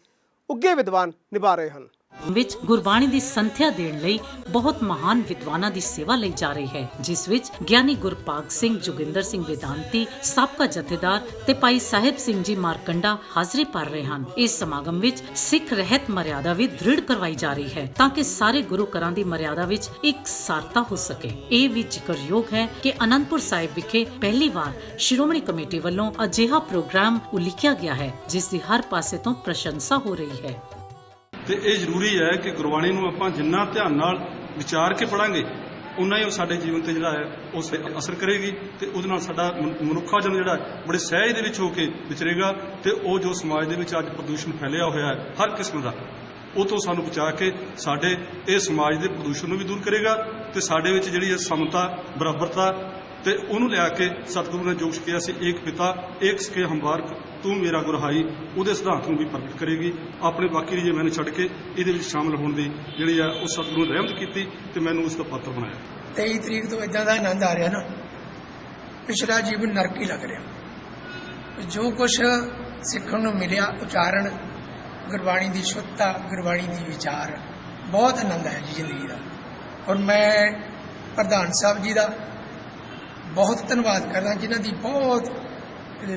S1: ਉੱਘੇ ਵਿਦਵਾਨ ਨਿਭਾ ਰਹੇ ਹਨ।
S2: ਵਿੱਚ ਗੁਰਬਾਣੀ ਦੀ ਸੰਥਿਆ ਦੇਣ ਲਈ ਬਹੁਤ ਮਹਾਨ ਵਿਦਵਾਨਾਂ ਦੀ ਸੇਵਾ ਲਈ ਜਾ ਰਹੀ ਹੈ, ਜਿਸ ਵਿੱਚ ਗਿਆਨੀ ਗੁਰਪਾਗ ਸਿੰਘ ਜੋਗਿੰਦਰ ਸਿੰਘ ਵਿਦਾਂਤੀ, ਸਾਬਕਾ ਜਥੇਦਾਰ ਤੇ ਭਾਈ ਸਾਹਿਬ ਸਿੰਘ ਜੀ ਮਾਰਕੰਡਾ ਹਾਜ਼ਰੀ ਭਰ ਰਹੇ ਹਨ। ਇਸ ਸਮਾਗਮ ਵਿੱਚ ਸਿੱਖ ਰਹਿਤ ਮਰਿਆਦਾ ਵੀ ਦ੍ਰਿੜ ਕਰਵਾਈ ਜਾ ਰਹੀ ਹੈ, ਤਾਂ ਕਿ ਸਾਰੇ ਗੁਰੂ ਘਰਾਂ ਦੀ ਮਰਿਆਦਾ ਵਿੱਚ ਇੱਕ ਸਾਰਤਾ ਹੋ ਸਕੇ। ਇਹ ਵੀ ਜ਼ਿਕਰਯੋਗ ਹੈ ਕਿ ਅਨੰਦਪੁਰ ਸਾਹਿਬ ਵਿਖੇ ਪਹਿਲੀ ਵਾਰ ਸ਼੍ਰੋਮਣੀ ਕਮੇਟੀ ਵੱਲੋਂ ਅਜਿਹਾ ਪ੍ਰੋਗਰਾਮ ਉਲੀਕਿਆ ਗਿਆ ਹੈ, ਜਿਸ ਦੀ ਹਰ ਪਾਸੇ ਤੋਂ ਪ੍ਰਸ਼ੰਸਾ ਹੋ ਰਹੀ ਹੈ।
S7: ਤੇ ਇਹ ਜ਼ਰੂਰੀ ਹੈ ਕਿ ਗੁਰਬਾਣੀ ਨੂੰ ਆਪਾਂ ਜਿੰਨਾ ਧਿਆਨ ਨਾਲ ਵਿਚਾਰ ਕੇ ਪੜਾਂਗੇ ਉਨਾ ਹੀ ਉਹ ਸਾਡੇ ਜੀਵਨ ਤੇ ਜਿਹੜਾ ਹੈ ਉਸ ਤੇ ਅਸਰ ਕਰੇਗੀ ਤੇ ਉਹਦੇ ਨਾਲ ਸਾਡਾ ਮਨੁੱਖਾ ਜਨ ਜਿਹੜਾ ਬੜੇ ਸਹਿਜ ਦੇ ਵਿੱਚ ਹੋ ਕੇ ਵਿਚਰੇਗਾ ਤੇ ਉਹ ਜੋ ਸਮਾਜ ਦੇ ਵਿੱਚ ਅੱਜ ਪ੍ਰਦੂਸ਼ਣ ਫੈਲਿਆ ਹੋਇਆ ਹੈ ਹਰ ਕਿਸਮ ਦਾ, ਉਹ ਤੋਂ ਸਾਨੂੰ ਬਚਾ ਕੇ ਸਾਡੇ ਇਹ ਸਮਾਜ ਦੇ ਪ੍ਰਦੂਸ਼ਣ ਨੂੰ ਵੀ ਦੂਰ ਕਰੇਗਾ ਤੇ ਸਾਡੇ ਵਿੱਚ ਜਿਹੜੀ ਹੈ ਸਮਤਾ, ਬਰਾਬਰਤਾ ਤੇ ਉਹਨੂੰ ਲਿਆ ਕੇ ਸਤਿਗੁਰੂ ਨੇ ਜੋ ਕਿਹਾ ਸੀ ਏਕ ਪਿਤਾ ਏਕ ਸਕੇ ਹਮਵਾਰ ਤੂੰ ਮੇਰਾ ਗੁਰਹਾਈ, ਉਹਦੇ ਸਿਧਾਂਤ ਨੂੰ ਵੀ ਪ੍ਰਗਟ ਕਰੇਗੀ। ਆਪਣੇ ਬਾਕੀ ਦੀ ਜੇ ਮੈਨੂੰ ਛੱਡ ਕੇ ਇਹਦੇ ਵਿੱਚ ਸ਼ਾਮਲ ਹੋਣ ਦੀ ਜਿਹੜੀ ਆ ਉਹ ਸਤਿਗੁਰੂ ਨੇ ਰਹਿਮਤ ਕੀਤੀ ਤੇ ਮੈਨੂੰ ਉਸ ਦਾ ਪਾਤਰ ਬਣਾਇਆ।
S8: 23 ਤਰੀਕ ਤੋਂ ਇਦਾਂ ਦਾ ਆਨੰਦ ਆ ਰਿਹਾ ਨਾ, ਪਿਛਲਾ ਜੀਵਨ ਨਰਕ ਹੀ ਲੱਗ ਰਿਹਾ। ਜੋ ਕੁਛ ਸਿੱਖਣ ਨੂੰ ਮਿਲਿਆ, ਉਚਾਰਨ ਗੁਰਬਾਣੀ ਦੀ ਸ਼ੁੱਧਤਾ, ਗੁਰਬਾਣੀ ਦੀ ਵਿਚਾਰ, ਬਹੁਤ ਆਨੰਦ ਹੈ ਜੀ ਜ਼ਿੰਦਗੀ ਦਾ। ਔਰ ਮੈਂ ਪ੍ਰਧਾਨ ਸਾਹਿਬ ਜੀ ਦਾ ਬਹੁਤ ਧੰਨਵਾਦ ਕਰਦਾ, ਜਿਨ੍ਹਾਂ ਦੀ ਬਹੁਤ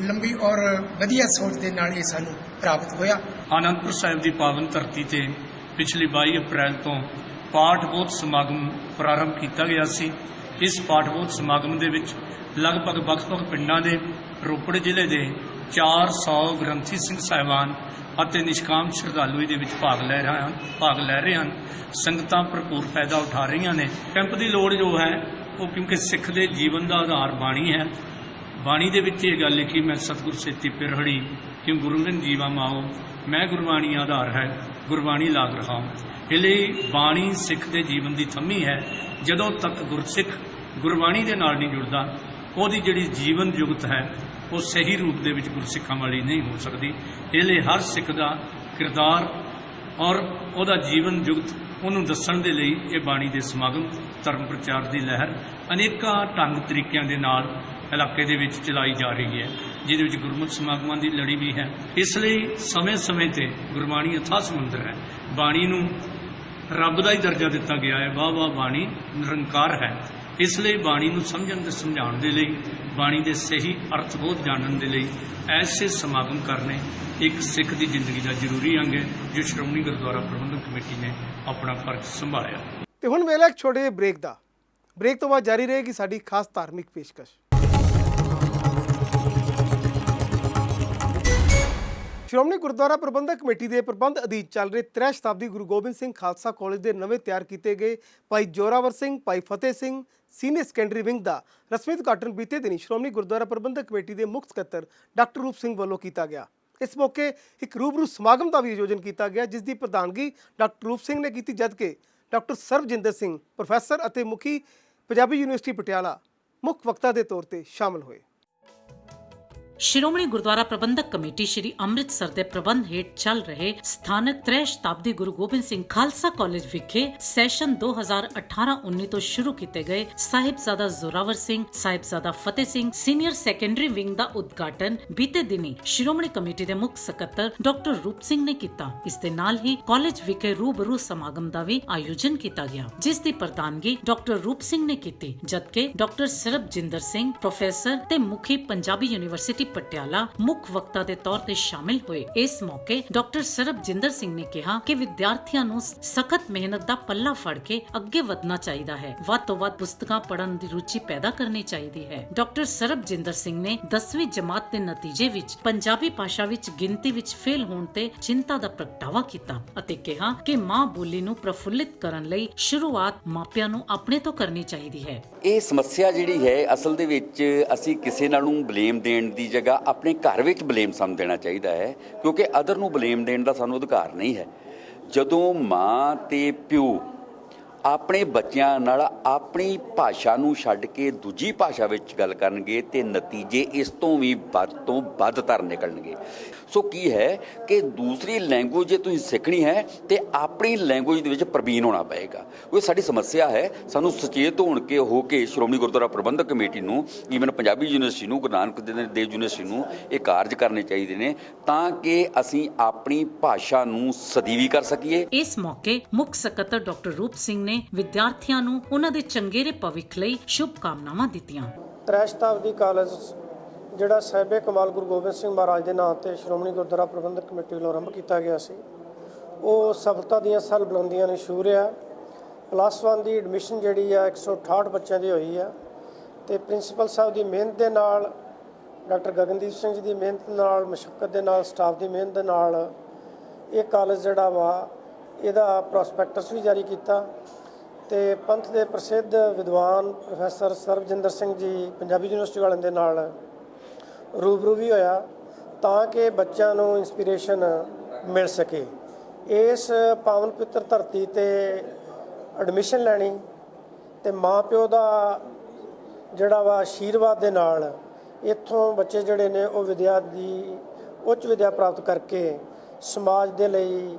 S8: ਲੰਬੀ ਔਰ ਵਧੀਆ ਸੋਚ ਦੇ ਨਾਲ ਇਹ ਸਾਨੂੰ ਪ੍ਰਾਪਤ ਹੋਇਆ।
S9: ਆਨੰਦਪੁਰ ਸਾਹਿਬ ਦੀ ਪਾਵਨ ਧਰਤੀ ਤੇ ਪਿਛਲੀ 22 ਅਪ੍ਰੈਲ ਤੋਂ ਪਾਠ ਬੋਧ ਸਮਾਗਮ ਪ੍ਰਾਰੰਭ ਕੀਤਾ ਗਿਆ ਸੀ। ਇਸ ਪਾਠ ਬੋਧ ਸਮਾਗਮ ਦੇ ਵਿੱਚ ਲਗਭਗ ਵੱਖ-ਵੱਖ ਪਿੰਡਾਂ ਦੇ ਰੋਪੜ ਜ਼ਿਲ੍ਹੇ ਦੇ 400 ਗ੍ਰੰਥੀ ਸਿੰਘ ਸਾਹਿਬਾਨ ਅਤੇ ਨਿਸ਼ਕਾਮ ਸ਼ਰਧਾਲੂ ਇਹਦੇ ਵਿੱਚ ਭਾਗ ਲੈ ਰਹੇ ਹਨ। ਸੰਗਤਾਂ ਭਰਪੂਰ ਫਾਇਦਾ ਉਠਾ ਰਹੀਆਂ ਨੇ। ਕੈਂਪ ਦੀ ਲੋੜ ਜੋ ਹੈ ਉਹ ਕਿਉਂਕਿ ਸਿੱਖ ਦੇ ਜੀਵਨ ਦਾ ਆਧਾਰ ਬਾਣੀ ਹੈ। ਬਾਣੀ ਦੇ ਵਿੱਚ ਇਹ ਗੱਲ ਲਿਖੀ, ਮੈਂ ਸਤਿਗੁਰ ਸੇਤੀ ਪਿਰਹੜੀ ਕਿਉਂ ਗੁਰੂ ਜੀਵਾ ਮਾਓ, ਮੈਂ ਗੁਰਬਾਣੀ ਆਧਾਰ ਹੈ, ਗੁਰਬਾਣੀ ਲਾਗ ਰਹਾਉ। ਇਹ ਲਈ ਬਾਣੀ ਸਿੱਖ ਦੇ ਜੀਵਨ ਦੀ ਥੰਮੀ ਹੈ। ਜਦੋਂ ਤੱਕ ਗੁਰਸਿੱਖ ਗੁਰਬਾਣੀ ਦੇ ਨਾਲ ਨਹੀਂ ਜੁੜਦਾ, ਉਹਦੀ ਜਿਹੜੀ ਜੀਵਨ ਜੁਗਤ ਹੈ ਉਹ ਸਹੀ ਰੂਪ ਦੇ ਵਿੱਚ ਗੁਰਸਿੱਖਾਂ ਵਾਲੀ ਨਹੀਂ ਹੋ ਸਕਦੀ। ਇਹ ਲਈ ਹਰ ਸਿੱਖ ਦਾ ਕਿਰਦਾਰ ਔਰ ਉਹਦਾ ਜੀਵਨ ਜੁਗਤ ਉਹਨੂੰ ਦੱਸਣ ਦੇ ਲਈ ਇਹ ਬਾਣੀ ਦੇ ਸਮਾਗਮ, ਧਰਮ ਪ੍ਰਚਾਰ ਦੀ ਲਹਿਰ ਅਨੇਕਾਂ ਢੰਗ ਤਰੀਕਿਆਂ ਦੇ ਨਾਲ ਇਲਾਕੇ ਦੇ ਵਿੱਚ ਚਲਾਈ ਜਾ ਰਹੀ ਹੈ, ਜਿਹਦੇ ਵਿੱਚ ਗੁਰਮਤਿ ਸਮਾਗਮਾਂ ਦੀ ਲੜੀ ਵੀ ਹੈ। ਇਸ ਲਈ ਸਮੇਂ-ਸਮੇਂ ਤੇ ਗੁਰਬਾਣੀ ਅਥਾਹ ਸਮੁੰਦਰ ਹੈ। ਬਾਣੀ ਨੂੰ ਰੱਬ ਦਾ ਹੀ ਦਰਜਾ ਦਿੱਤਾ ਗਿਆ ਹੈ। ਵਾਹ ਬਾਣੀ ਨਿਰੰਕਾਰ ਹੈ। ਇਸ ਲਈ ਬਾਣੀ ਨੂੰ ਸਮਝਣ ਤੇ ਸਮਝਾਉਣ ਦੇ ਲਈ, ਬਾਣੀ ਦੇ ਸਹੀ ਅਰਥ ਬੋਧ ਜਾਣਨ ਦੇ ਲਈ ਐਸੇ ਸਮਾਗਮ ਕਰਨੇ ਇੱਕ ਸਿੱਖ ਦੀ ਜ਼ਿੰਦਗੀ ਦਾ ਜ਼ਰੂਰੀ ਅੰਗ ਹੈ, ਜੋ ਸ਼੍ਰੋਮਣੀ ਗੁਰਦੁਆਰਾ ਪ੍ਰਬੰਧਕ ਕਮੇਟੀ ਨੇ ਆਪਣਾ ਫਰਜ਼ ਸੰਭਾਲਿਆ।
S1: ਤੇ ਹੁਣ ਵੇਲਾ ਇੱਕ ਛੋਟੇ ਜਿਹੇ ਬ੍ਰੇਕ ਦਾ। ਬ੍ਰੇਕ ਤੋਂ ਬਾਅਦ ਜਾਰੀ ਰਹੇਗੀ ਸਾਡੀ ਖਾਸ ਧਾਰਮਿਕ ਪੇਸ਼ਕਸ਼। ਸ਼੍ਰੋਮਣੀ ਗੁਰਦੁਆਰਾ ਪ੍ਰਬੰਧਕ ਕਮੇਟੀ ਦੇ ਪ੍ਰਬੰਧ ਅਧੀਨ ਚੱਲ ਰਹੇ 3 ਸ਼ਤਾਬਦੀ ਗੁਰੂ ਗੋਬਿੰਦ ਸਿੰਘ ਖਾਲਸਾ ਕਾਲਜ ਦੇ ਨਵੇਂ ਤਿਆਰ ਕੀਤੇ ਗਏ ਭਾਈ ਜੋਰਾਵਰ ਸਿੰਘ, ਭਾਈ Fateh Singh senior secondary wing ਦਾ ਰਸਮੀ ਉਦਘਾਟਨ ਬੀਤੇ ਦਿਨੀ ਸ਼੍ਰੋਮਣੀ ਗੁਰਦੁਆਰਾ ਪ੍ਰਬੰਧਕ ਕਮੇਟੀ ਦੇ ਮੁੱਖ ਸਕੱਤਰ ਡਾਕਟਰ ਰੂਪ ਸਿੰਘ ਵੱਲੋਂ ਕੀਤਾ ਗਿਆ। ਇਸ ਮੌਕੇ ਇੱਕ ਰੂਬਰੂ ਸਮਾਗਮ ਦਾ ਵੀ ਆਯੋਜਨ ਕੀਤਾ ਗਿਆ, ਜਿਸ ਦੀ ਪ੍ਰਧਾਨਗੀ ਡਾਕਟਰ ਰੂਪ ਸਿੰਘ ਨੇ ਕੀਤੀ, ਜਦਕਿ ਡਾਕਟਰ ਸਰਬਜਿੰਦਰ ਸਿੰਘ ਪ੍ਰੋਫੈਸਰ ਅਤੇ ਮੁਖੀ ਪੰਜਾਬੀ ਯੂਨੀਵਰਸਿਟੀ ਪਟਿਆਲਾ ਮੁੱਖ ਵਕਤਾ ਦੇ ਤੌਰ ਤੇ ਸ਼ਾਮਲ ਹੋਏ।
S2: ਸ਼੍ਰੋਮਣੀ ਗੁਰਦੁਆਰਾ ਪ੍ਰਬੰਧਕ ਕਮੇਟੀ ਸ਼੍ਰੀ ਅੰਮ੍ਰਿਤਸਰ ਦੇ ਪ੍ਰਬੰਧ ਹੇਠ ਚੱਲ ਰਹੇ ਸਥਾਨਕ 3 ਸ਼ਤਾਬਦੀ ਗੁਰੂ ਗੋਬਿੰਦ ਸਿੰਘ ਖਾਲਸਾ ਕਾਲਜ ਵਿਖੇ ਸੈਸ਼ਨ 2018-19 ਤੋਂ ਸ਼ੁਰੂ ਕੀਤੇ ਗਏ Sahibzada Zorawar Singh, Sahibzada Fateh Singh senior secondary wing ਦਾ ਉਦਘਾਟਨ ਬੀਤੇ ਦਿਨੀ ਸ਼੍ਰੋਮਣੀ ਕਮੇਟੀ ਦੇ ਮੁੱਖ ਸਕੱਤਰ ਡਾਕਟਰ ਰੂਪ ਸਿੰਘ ਨੇ ਕੀਤਾ। ਇਸ ਦੇ ਨਾਲ ਹੀ ਕਾਲਜ ਵਿਖੇ ਰੂਬਰੂ ਸਮਾਗਮ ਦਾ ਵੀ ਆਯੋਜਨ ਕੀਤਾ ਗਿਆ, ਜਿਸ ਦੀ ਪ੍ਰਧਾਨਗੀ ਡਾਕਟਰ ਰੂਪ ਸਿੰਘ ਨੇ ਕੀਤੀ, ਜਦਕਿ ਡਾਕਟਰ ਸਰਬਜਿੰਦਰ ਸਿੰਘ ਪ੍ਰੋਫੈਸਰ ਤੇ ਮੁਖੀ ਪੰਜਾਬੀ ਯੂਨੀਵਰਸਿਟੀ ਪਟਿਆਲਾ ਮੁੱਖ ਵਕਤਾ ਦੇ ਤੌਰ ਤੇ ਸ਼ਾਮਿਲ ਹੋਏ। ਇਸ ਮੌਕੇ ਡਾਕਟਰ ਸਰਬਜਿੰਦਰ ਸਿੰਘ ਨੇ ਕਿਹਾ ਕਿ ਵਿਦਿਆਰਥੀਆਂ ਨੂੰ ਸਖਤ ਮਿਹਨਤ ਦਾ ਪੱਲਾ ਫੜ ਕੇ ਅੱਗੇ ਵਧਣਾ ਚਾਹੀਦਾ ਹੈ, ਵੱਧ ਤੋਂ ਵੱਧ ਪੁਸਤਕਾਂ ਪੜ੍ਹਨ ਦੀ ਰੁਚੀ ਪੈਦਾ ਕਰਨੀ ਚਾਹੀਦੀ ਹੈ। ਡਾਕਟਰ ਸਰਬਜਿੰਦਰ ਸਿੰਘ ਨੇ 10ਵੀਂ ਜਮਾਤ ਦੇ ਨਤੀਜੇ ਵਿੱਚ ਪੰਜਾਬੀ ਭਾਸ਼ਾ ਵਿੱਚ ਗਿਣਤੀ ਵਿੱਚ ਫੇਲ ਹੋਣ ਤੇ ਚਿੰਤਾ ਦਾ ਪ੍ਰਗਟਾਵਾ ਕੀਤਾ ਅਤੇ ਕਿਹਾ ਕਿ ਮਾਂ ਬੋਲੀ ਨੂੰ ਪ੍ਰਫੁੱਲਿਤ ਕਰਨ ਲਈ ਸ਼ੁਰੂਆਤ ਮਾਪਿਆਂ ਨੂੰ ਆਪਣੇ ਤੋਂ ਕਰਨੀ ਚਾਹੀਦੀ ਹੈ।
S10: ਇਹ ਸਮੱਸਿਆ ਜਿਹੜੀ ਹੈ ਅਸਲ ਦੇ ਵਿੱਚ ਅਸੀਂ ਕਿਸੇ ਨਾਲ ਨੂੰ ਬਲੇਮ ਦੇਣ ਦੀ ਜਗ੍ਹਾ ਆਪਣੇ ਘਰ ਵਿੱਚ ਬਲੇਮ ਸਾਨੂੰ ਦੇਣਾ ਚਾਹੀਦਾ ਹੈ, ਕਿਉਂਕਿ ਅਦਰ ਨੂੰ ਬਲੇਮ ਦੇਣ ਦਾ ਸਾਨੂੰ ਅਧਿਕਾਰ ਨਹੀਂ ਹੈ। ਜਦੋਂ ਮਾਂ ਤੇ ਪਿਓ ਆਪਣੇ ਬੱਚਿਆਂ ਨਾਲ ਆਪਣੀ ਭਾਸ਼ਾ ਨੂੰ ਛੱਡ ਕੇ ਦੂਜੀ ਭਾਸ਼ਾ ਵਿੱਚ ਗੱਲ ਕਰਨਗੇ ਤੇ ਨਤੀਜੇ ਇਸ ਤੋਂ ਵੀ ਵੱਧ ਤੋਂ ਵੱਧਤਰ ਨਿਕਲਣਗੇ। ਸੋ ਕੀ ਹੈ ਕਿ ਦੂਸਰੀ ਲੈਂਗੁਏਜ ਜੇ ਤੁਸੀਂ ਸਿੱਖਣੀ ਹੈ ਤੇ ਆਪਣੀ ਲੈਂਗੁਏਜ ਦੇ ਵਿੱਚ ਪ੍ਰਵੀਨ ਹੋਣਾ ਪਏਗਾ। ਉਹ ਸਾਡੀ ਸਮੱਸਿਆ ਹੈ। ਸਾਨੂੰ ਸੁਚੇਤ ਹੋ ਕੇ ਸ਼੍ਰੋਮਣੀ ਗੁਰਦੁਆਰਾ ਪ੍ਰਬੰਧਕ ਕਮੇਟੀ ਨੂੰ, ਈਵਨ ਪੰਜਾਬੀ ਯੂਨੀਵਰਸਿਟੀ ਨੂੰ, ਗੁਰੂ ਨਾਨਕ ਦੇਵ ਯੂਨੀਵਰਸਿਟੀ ਨੂੰ ਇਹ ਕਾਰਜ ਕਰਨੇ ਚਾਹੀਦੇ ਨੇ ਤਾਂ ਕਿ ਅਸੀਂ ਆਪਣੀ ਭਾਸ਼ਾ ਨੂੰ ਸਦੀਵੀ ਕਰ ਸਕੀਏ।
S2: ਇਸ ਮੌਕੇ ਮੁੱਖ ਸਕੱਤਰ ਡਾਕਟਰ ਰੂਪ ਸਿੰਘ ਨੇ ਵਿਦਿਆਰਥੀਆਂ ਨੂੰ ਉਹਨਾਂ ਦੇ ਚੰਗੇਰੇ ਭਵਿੱਖ ਲਈ ਸ਼ੁਭ ਕਾਮਨਾਵਾਂ ਦਿੱਤੀਆਂ।
S6: 3 ਸ਼ਤਾਬਦੀ ਕਾਲਜ ਜਿਹੜਾ ਸਾਹਿਬੇ ਕਮਾਲ ਗੁਰੂ ਗੋਬਿੰਦ ਸਿੰਘ ਮਹਾਰਾਜ ਦੇ ਨਾਂ ਤੇ ਸ਼੍ਰੋਮਣੀ ਗੁਰਦੁਆਰਾ ਪ੍ਰਬੰਧਕ ਕਮੇਟੀ ਵੱਲੋਂ ਆਰੰਭ ਕੀਤਾ ਗਿਆ ਸੀ, ਉਹ ਸਫਲਤਾ ਦੀਆਂ ਸਲ ਬੁਲੰਦੀਆਂ ਨੂੰ ਛੂਹ ਰਿਹਾ। +1 ਦੀ ਐਡਮਿਸ਼ਨ ਜਿਹੜੀ ਆ 168 ਬੱਚਿਆਂ ਦੀ ਹੋਈ ਆ ਤੇ ਪ੍ਰਿੰਸੀਪਲ ਸਾਹਿਬ ਦੀ ਮਿਹਨਤ ਦੇ ਨਾਲ, ਡਾਕਟਰ ਗਗਨਦੀਪ ਸਿੰਘ ਜੀ ਦੀ ਮਿਹਨਤ ਨਾਲ, ਮੁਸ਼ੱਕਤ ਦੇ ਨਾਲ, ਸਟਾਫ ਦੀ ਮਿਹਨਤ ਦੇ ਨਾਲ ਇਹ ਕਾਲਜ ਜਿਹੜਾ ਵਾ ਇਹਦਾ ਪ੍ਰੋਸਪੈਕਟਸ ਵੀ ਜਾਰੀ ਕੀਤਾ ਤੇ ਪੰਥ ਦੇ ਪ੍ਰਸਿੱਧ ਵਿਦਵਾਨ ਪ੍ਰੋਫੈਸਰ ਸਰਬਜਿੰਦਰ ਸਿੰਘ ਜੀ ਪੰਜਾਬੀ ਯੂਨੀਵਰਸਿਟੀ ਵਾਲਿਆਂ ਦੇ ਨਾਲ ਰੂਬਰੂ ਵੀ ਹੋਇਆ ਤਾਂ ਕਿ ਬੱਚਿਆਂ ਨੂੰ ਇੰਸਪੀਰੇਸ਼ਨ ਮਿਲ ਸਕੇ। ਇਸ ਪਾਵਨ ਪਵਿੱਤਰ ਧਰਤੀ ਤੇ ਐਡਮਿਸ਼ਨ ਲੈਣੀ ਤੇ ਮਾਂ ਪਿਓ ਦਾ ਜਿਹੜਾ ਵਾ ਆਸ਼ੀਰਵਾਦ ਦੇ ਨਾਲ ਇੱਥੋਂ ਬੱਚੇ ਜਿਹੜੇ ਨੇ ਉਹ ਉੱਚ ਵਿਦਿਆ ਪ੍ਰਾਪਤ ਕਰਕੇ ਸਮਾਜ ਦੇ ਲਈ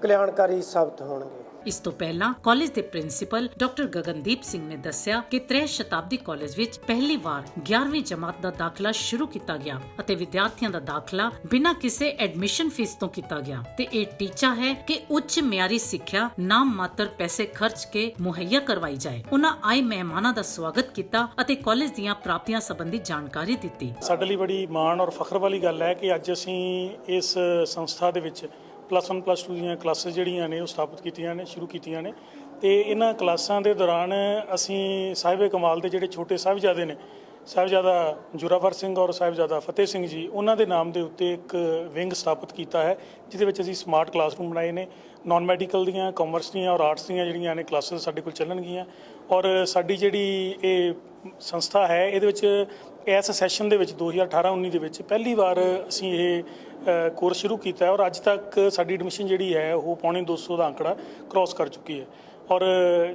S6: ਕਲਿਆਣਕਾਰੀ ਸਾਬਤ ਹੋਣਗੇ।
S2: ਇਸ ਤੋਂ ਪਹਿਲਾਂ ਕਾਲਜ ਦੇ ਪ੍ਰਿੰਸੀਪਲ ਡਾਕਟਰ ਗਗਨਦੀਪ ਸਿੰਘ ਨੇ ਦੱਸਿਆ ਕਿ ਤ੍ਰੈ ਸ਼ਤਾਬਦੀ ਕਾਲਜ ਵਿੱਚ ਪਹਿਲੀ ਵਾਰ 11ਵੀਂ ਜਮਾਤ ਦਾ ਦਾਖਲਾ ਸ਼ੁਰੂ ਕੀਤਾ ਗਿਆ ਅਤੇ ਵਿਦਿਆਰਥੀਆਂ ਦਾ ਦਾਖਲਾ ਬਿਨਾਂ ਕਿਸੇ ਐਡਮਿਸ਼ਨ ਫੀਸ ਤੋਂ ਕੀਤਾ ਗਿਆ ਤੇ ਇਹ ਟੀਚਾ ਹੈ ਕਿ ਉੱਚ ਮਿਆਰੀ ਸਿੱਖਿਆ ਨਾਮ ਮਾਤਰ ਪੈਸੇ ਖਰਚ ਕੇ ਮੁਹੱਈਆ ਕਰਵਾਈ ਜਾਏ। ਉਹਨਾਂ ਆਏ ਮਹਿਮਾਨਾਂ ਦਾ ਸਵਾਗਤ ਕੀਤਾ ਅਤੇ ਕਾਲਜ ਦੀਆਂ ਪ੍ਰਾਪਤੀਆਂ ਸੰਬੰਧੀ ਜਾਣਕਾਰੀ ਦਿੱਤੀ।
S11: ਸਾਡੇ ਲਈ ਬੜੀ ਮਾਣ ਔਰ ਫਖਰ ਵਾਲੀ ਗੱਲ ਹੈ ਕਿ ਅੱਜ ਅਸੀਂ ਇਸ ਸੰਸਥਾ ਦੇ ਵਿੱਚ +1 +2 ਦੀਆਂ ਕਲਾਸਾਂ ਜਿਹੜੀਆਂ ਨੇ ਉਹ ਸਥਾਪਿਤ ਕੀਤੀਆਂ ਨੇ, ਸ਼ੁਰੂ ਕੀਤੀਆਂ ਨੇ ਤੇ ਇਹਨਾਂ ਕਲਾਸਾਂ ਦੇ ਦੌਰਾਨ ਅਸੀਂ ਸਾਹਿਬੇ ਕਮਾਲ ਦੇ ਜਿਹੜੇ ਛੋਟੇ ਸਾਹਿਬਜ਼ਾਦੇ ਨੇ, ਸਾਹਿਬਜ਼ਾਦਾ ਜ਼ੋਰਾਵਰ ਸਿੰਘ ਔਰ ਸਾਹਿਬਜ਼ਾਦਾ ਫਤਿਹ ਸਿੰਘ ਜੀ, ਉਹਨਾਂ ਦੇ ਨਾਮ ਦੇ ਉੱਤੇ ਇੱਕ ਵਿੰਗ ਸਥਾਪਿਤ ਕੀਤਾ ਹੈ ਜਿਹਦੇ ਵਿੱਚ ਅਸੀਂ ਸਮਾਰਟ ਕਲਾਸਰੂਮ ਬਣਾਏ ਨੇ। ਨਾਨ ਮੈਡੀਕਲ ਦੀਆਂ, ਕਾਮਰਸ ਦੀਆਂ ਔਰ ਆਰਟਸ ਦੀਆਂ ਜਿਹੜੀਆਂ ਨੇ ਕਲਾਸਿਸ ਸਾਡੇ ਕੋਲ ਚੱਲਣਗੀਆਂ ਔਰ ਸਾਡੀ ਜਿਹੜੀ ਇਹ ਸੰਸਥਾ ਹੈ ਇਹਦੇ ਵਿੱਚ ਇਸ ਸੈਸ਼ਨ ਦੇ ਵਿੱਚ 2018-19 ਦੇ ਵਿੱਚ ਪਹਿਲੀ ਵਾਰ ਅਸੀਂ ਇਹ ਕੋਰਸ ਸ਼ੁਰੂ ਕੀਤਾ ਹੈ ਔਰ ਅੱਜ ਤੱਕ ਸਾਡੀ ਐਡਮਿਸ਼ਨ ਜਿਹੜੀ ਹੈ ਉਹ ਪੌਣੇ 200 ਦਾ ਅੰਕੜਾ ਕ੍ਰਾਸ ਕਰ ਚੁੱਕੀ ਹੈ ਔਰ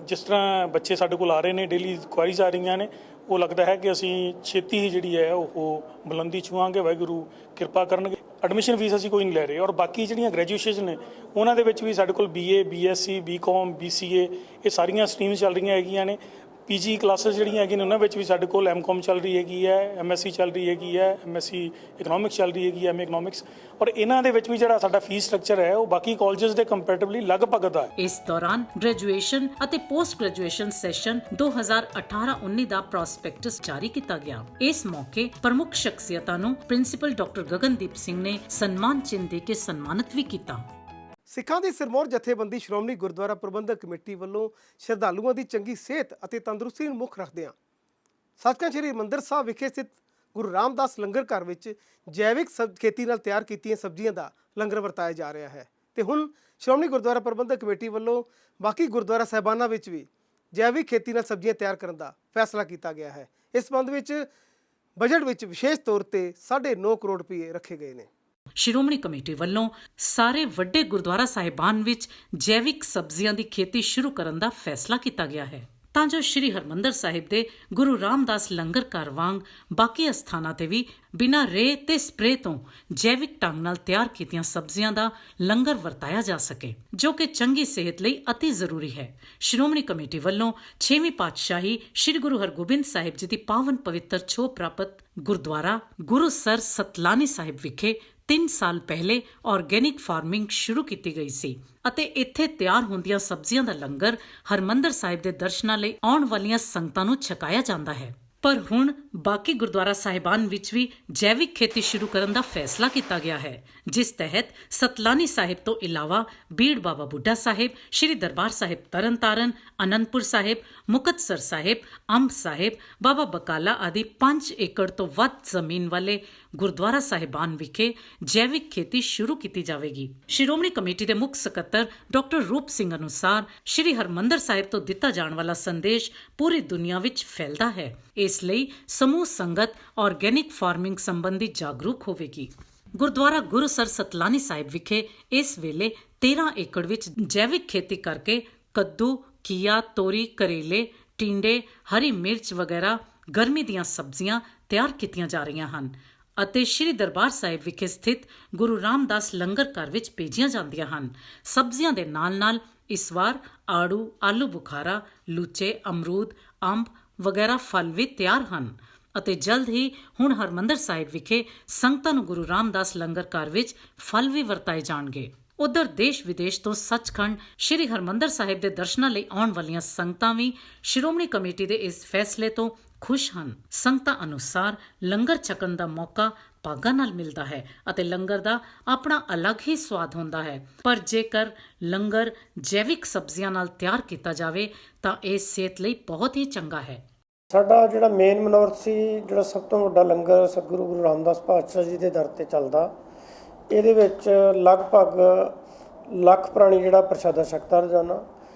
S11: ਜਿਸ ਤਰ੍ਹਾਂ ਬੱਚੇ ਸਾਡੇ ਕੋਲ ਆ ਰਹੇ ਨੇ, ਡੇਲੀ ਕੁਆਰੀਜ਼ ਆ ਰਹੀਆਂ ਨੇ, ਉਹ ਲੱਗਦਾ ਹੈ ਕਿ ਅਸੀਂ ਛੇਤੀ ਹੀ ਜਿਹੜੀ ਹੈ ਉਹ ਬੁਲੰਦੀ ਛੂਹਾਂਗੇ। ਵਾਹਿਗੁਰੂ ਕਿਰਪਾ ਕਰਨਗੇ। ਐਡਮਿਸ਼ਨ ਫੀਸ ਅਸੀਂ ਕੋਈ ਨਹੀਂ ਲੈ ਰਹੇ ਔਰ ਬਾਕੀ ਜਿਹੜੀਆਂ ਗ੍ਰੈਜੂਏਸ਼ਨ ਨੇ ਉਹਨਾਂ ਦੇ ਵਿੱਚ ਵੀ ਸਾਡੇ ਕੋਲ BA, BSc, BCom, BCA ਇਹ ਸਾਰੀਆਂ ਸਟਰੀਮਸ ਚੱਲ ਰਹੀਆਂ ਹੈਗੀਆਂ ਨੇ। PG ਕਲਾਸਿਸ ਜਿਹੜੀਆਂ ਹੈਗੀਆਂ ਨੇ ਉਹਨਾਂ ਵਿੱਚ ਵੀ ਸਾਡੇ ਕੋਲ MCom ਚੱਲ ਰਹੀ ਹੈਗੀ ਹੈ, MSc ਚੱਲ ਰਹੀ ਹੈਗੀ ਹੈ, MSc ਇਕਨੋਮਿਕਸ ਚੱਲ ਰਹੀ ਹੈਗੀ ਹੈ, MA ਇਕਨੋਮਿਕਸ ਔਰ ਇਹਨਾਂ ਦੇ ਵਿੱਚ ਵੀ ਜਿਹੜਾ ਸਾਡਾ ਫੀਸ ਸਟਰਕਚਰ ਹੈ ਉਹ ਬਾਕੀ ਕਾਲਜਸ ਦੇ ਕੰਪੈਰੀਟਿਵਲੀ ਲਗਭਗ ਦਾ ਹੈ।
S2: ਇਸ ਦੌਰਾਨ ਗ੍ਰੈਜੂਏਸ਼ਨ ਅਤੇ ਪੋਸਟ ਗ੍ਰੈਜੂਏਸ਼ਨ ਸੈਸ਼ਨ 2018-19 ਦਾ ਪ੍ਰੋਸਪੈਕਟਸ ਜਾਰੀ ਕੀਤਾ ਗਿਆ। ਇਸ ਮੌਕੇ ਪ੍ਰਮੁੱਖ ਸ਼ਖਸੀਅਤਾਂ ਨੂੰ ਪ੍ਰਿੰਸੀਪਲ ਡਾਕਟਰ ਗਗਨਦੀਪ ਸਿੰਘ ਨੇ ਸਨਮਾਨ ਚਿੰਨ੍ਹ ਦੇ ਕੇ ਸਨਮਾਨਿਤ ਵੀ ਕੀਤਾ।
S1: ਸਿੱਖਾਂ ਦੀ ਸਿਰਮੌਰ ਜਥੇਬੰਦੀ ਸ਼੍ਰੋਮਣੀ ਗੁਰਦੁਆਰਾ ਪ੍ਰਬੰਧਕ ਕਮੇਟੀ ਵੱਲੋਂ ਸ਼ਰਧਾਲੂਆਂ ਦੀ ਚੰਗੀ ਸਿਹਤ ਅਤੇ ਤੰਦਰੁਸਤੀ ਨੂੰ ਮੁੱਖ ਰੱਖਦਿਆਂ ਸੱਚਖੰਡ ਸ੍ਰੀ ਹਰਿਮੰਦਰ ਸਾਹਿਬ ਵਿਖੇ ਸਥਿਤ ਗੁਰੂ ਰਾਮਦਾਸ ਲੰਗਰ ਘਰ ਵਿੱਚ ਜੈਵਿਕ ਖੇਤੀ ਨਾਲ ਤਿਆਰ ਕੀਤੀਆਂ ਸਬਜ਼ੀਆਂ ਦਾ ਲੰਗਰ ਵਰਤਾਇਆ ਜਾ ਰਿਹਾ ਹੈ ਤੇ ਹੁਣ ਸ਼੍ਰੋਮਣੀ ਗੁਰਦੁਆਰਾ ਪ੍ਰਬੰਧਕ ਕਮੇਟੀ ਵੱਲੋਂ ਬਾਕੀ ਗੁਰਦੁਆਰਾ ਸਾਹਿਬਾਨਾਂ ਵਿੱਚ ਵੀ ਜੈਵਿਕ ਖੇਤੀ ਨਾਲ ਸਬਜ਼ੀਆਂ ਤਿਆਰ ਕਰਨ ਦਾ ਫੈਸਲਾ ਕੀਤਾ ਗਿਆ ਹੈ। ਇਸ ਸੰਬੰਧ ਵਿੱਚ ਬਜਟ ਵਿੱਚ ਵਿਸ਼ੇਸ਼ ਤੌਰ ਤੇ 9.5 ਕਰੋੜ ਰੁਪਏ ਰੱਖੇ ਗਏ ਨੇ।
S2: ਸ਼੍ਰੋਮਣੀ ਕਮੇਟੀ ਵੱਲੋਂ ਸਾਰੇ ਵੱਡੇ ਗੁਰਦੁਆਰਾ ਸਾਹਿਬਾਨ ਵਿੱਚ ਜੈਵਿਕ ਸਬਜ਼ੀਆਂ ਦੀ ਖੇਤੀ ਸ਼ੁਰੂ ਕਰਨ ਦਾ ਫੈਸਲਾ ਕੀਤਾ ਗਿਆ ਹੈ ਤਾਂ ਜੋ ਸ਼੍ਰੀ ਹਰਿਮੰਦਰ ਸਾਹਿਬ ਦੇ ਗੁਰੂ ਰਾਮਦਾਸ ਲੰਗਰ ਘਰ ਵਾਂਗ ਬਾਕੀ ਅਸਥਾਨਾਂ ਤੇ ਵੀ ਬਿਨਾਂ ਰੇਹ ਤੇ ਸਪਰੇਅ ਤੋਂ ਜੈਵਿਕ ਢੰਗ ਨਾਲ ਤਿਆਰ ਕੀਤੀਆਂ ਸਬਜ਼ੀਆਂ ਦਾ ਲੰਗਰ ਵਰਤਾਇਆ ਜਾ ਸਕੇ, ਜੋ ਕਿ ਚੰਗੀ ਸਿਹਤ ਲਈ ਅਤੀ ਜ਼ਰੂਰੀ ਹੈ। ਸ਼੍ਰੋਮਣੀ ਕਮੇਟੀ ਵੱਲੋਂ 6ਵੀਂ ਪਾਤਸ਼ਾਹੀ ਸ਼੍ਰੀ ਗੁਰੂ ਹਰਗੋਬਿੰਦ ਸਾਹਿਬ ਜੀ ਦੀ ਪਾਵਨ ਪਵਿੱਤਰ ਛੋਹ ਪ੍ਰਾਪਤ ਗੁਰਦੁਆਰਾ ਗੁਰੂਸਰ ਸਤਲਾਨੀ ਸਾਹਿਬ ਵਿਖੇ 3 ਸਾਲ ਪਹਿਲੇ ਆਰਗੈਨਿਕ ਫਾਰਮਿੰਗ ਸ਼ੁਰੂ ਕੀਤੀ ਗਈ ਸੀ ਅਤੇ ਇੱਥੇ ਤਿਆਰ ਹੁੰਦੀਆਂ ਸਬਜ਼ੀਆਂ ਦਾ ਲੰਗਰ ਹਰਮੰਦਰ ਸਾਹਿਬ ਦੇ ਦਰਸ਼ਨਾਂ ਲਈ ਆਉਣ ਵਾਲੀਆਂ ਸੰਗਤਾਂ ਨੂੰ ਛਕਾਇਆ ਜਾਂਦਾ ਹੈ। ਪਰ ਹੁਣ ਬਾਕੀ ਗੁਰਦੁਆਰਾ ਸਾਹਿਬਾਨ ਵਿੱਚ ਵੀ ਜੈਵਿਕ ਖੇਤੀ ਸ਼ੁਰੂ ਕਰਨ ਦਾ ਫੈਸਲਾ ਕੀਤਾ ਗਿਆ ਹੈ, ਜਿਸ ਤਹਿਤ ਸਤਲਾਨੀ ਸਾਹਿਬ ਤੋਂ ਇਲਾਵਾ ਬੀੜ ਬਾਬਾ ਬੁੱਢਾ ਸਾਹਿਬ, ਸ਼੍ਰੀ ਦਰਬਾਰ ਸਾਹਿਬ ਤਰਨਤਾਰਨ, ਅਨੰਦਪੁਰ ਸਾਹਿਬ, ਮੁਕਤਸਰ ਸਾਹਿਬ, ਅੰਬ ਸਾਹਿਬ, ਬਾਬਾ ਬਕਾਲਾ ਆਦਿ 5 ਏਕੜ ਤੋਂ ਵੱਧ ਜ਼ਮੀਨ ਵਾਲੇ ਗੁਰਦੁਆਰਾ ਸਾਹਿਬਾਨ ਵਿਖੇ ਜੈਵਿਕ ਖੇਤੀ ਸ਼ੁਰੂ ਕੀਤੀ ਜਾਵੇਗੀ। ਸ਼੍ਰੋਮਣੀ ਕਮੇਟੀ ਦੇ ਮੁੱਖ ਸਕੱਤਰ ਡਾਕਟਰ ਰੂਪ ਸਿੰਘ ਅਨੁਸਾਰ ਸ਼੍ਰੀ ਹਰਮੰਦਰ ਸਾਹਿਬ ਤੋਂ ਦਿੱਤਾ ਜਾਣ ਵਾਲਾ ਸੰਦੇਸ਼ ਪੂਰੀ ਦੁਨੀਆ ਵਿੱਚ ਫੈਲਦਾ ਹੈ, ਇਸ ਲਈ ਸਮੂਹ ਸੰਗਤ ਆਰਗੈਨਿਕ ਫਾਰਮਿੰਗ ਸੰਬੰਧੀ ਜਾਗਰੂਕ ਹੋਵੇਗੀ। ਗੁਰਦੁਆਰਾ ਗੁਰੂਸਰ ਸਤਲਾਨੀ ਸਾਹਿਬ ਵਿਖੇ ਇਸ ਵੇਲੇ 13 ਏਕੜ ਵਿੱਚ ਜੈਵਿਕ ਖੇਤੀ ਕਰਕੇ ਕੱਦੂ, ਘੀਆ, ਤੋਰੀ, ਕਰੇਲੇ, ਟਿੰਡੇ, ਹਰੀ ਮਿਰਚ ਵਗੈਰਾ ਗਰਮੀ ਦੀਆਂ ਸਬਜ਼ੀਆਂ ਤਿਆਰ ਕੀਤੀਆਂ ਜਾ ਰਹੀਆਂ ਹਨ ਅਤੇ ਸ਼੍ਰੀ ਦਰਬਾਰ ਸਾਹਿਬ ਵਿਖੇ ਸਥਿਤ ਗੁਰੂ ਰਾਮਦਾਸ ਲੰਗਰ ਘਰ ਵਿੱਚ ਭੇਜੀਆਂ ਜਾਂਦੀਆਂ ਹਨ। ਸਬਜ਼ੀਆਂ ਦੇ ਨਾਲ-ਨਾਲ ਇਸ ਵਾਰ ਆੜੂ, ਆਲੂ ਬੁਖਾਰਾ, ਲੂਚੇ, ਅਮਰੂਦ, ਅੰਬ ਵਗੈਰਾ ਫਲ ਵੀ ਤਿਆਰ ਹਨ ਅਤੇ ਜਲਦ ਹੀ ਹੁਣ ਹਰਮੰਦਰ ਸਾਹਿਬ ਵਿਖੇ ਸੰਗਤਾਂ ਨੂੰ ਗੁਰੂ ਰਾਮਦਾਸ ਲੰਗਰ ਘਰ ਵਿੱਚ ਫਲ ਵੀ ਵਰਤਾਏ ਜਾਣਗੇ। ਉਧਰ ਦੇਸ਼ ਵਿਦੇਸ਼ ਤੋਂ ਸੱਚਖੰਡ ਸ਼੍ਰੀ ਹਰਮੰਦਰ ਸਾਹਿਬ ਦੇ ਦਰਸ਼ਨਾਂ ਲਈ ਆਉਣ ਵਾਲੀਆਂ ਸੰਗਤਾਂ ਵੀ ਸ਼੍ਰੋਮਣੀ ਕਮੇਟੀ ਦੇ ਇਸ ਫੈਸਲੇ ਤੋਂ ਖੁਸ਼ ਹਨ। ਸੰਗਤਾਂ ਅਨੁਸਾਰ ਲੰਗਰ ਛਕਣ ਦਾ ਮੌਕਾ ਭਾਗਾਂ ਨਾਲ ਮਿਲਦਾ ਹੈ ਅਤੇ ਲੰਗਰ ਦਾ ਆਪਣਾ ਅਲੱਗ ਹੀ ਸਵਾਦ ਹੁੰਦਾ ਹੈ, ਪਰ ਜੇਕਰ ਲੰਗਰ ਜੈਵਿਕ ਸਬਜ਼ੀਆਂ ਨਾਲ ਤਿਆਰ ਕੀਤਾ ਜਾਵੇ ਤਾਂ ਇਹ ਸਿਹਤ ਲਈ ਬਹੁਤ ਹੀ ਚੰਗਾ ਹੈ।
S12: ਸਾਡਾ ਜਿਹੜਾ ਮੇਨ ਮਨੋਰਥ ਸੀ, ਜਿਹੜਾ ਸਭ ਤੋਂ ਵੱਡਾ ਲੰਗਰ ਸਤਿਗੁਰੂ ਗੁਰੂ ਰਾਮਦਾਸ ਪਾਤਸ਼ਾਹ ਜੀ ਦੇ ਦਰ ਤੇ ਚੱਲਦਾ, ਇਹਦੇ ਵਿੱਚ ਲਗਭਗ ਲੱਖ ਪ੍ਰਾਣੀ ਜਿਹੜਾ ਪ੍ਰਸ਼ਾਦਾ ਛਕਦਾ ਰੋਜ਼ਾਨਾ।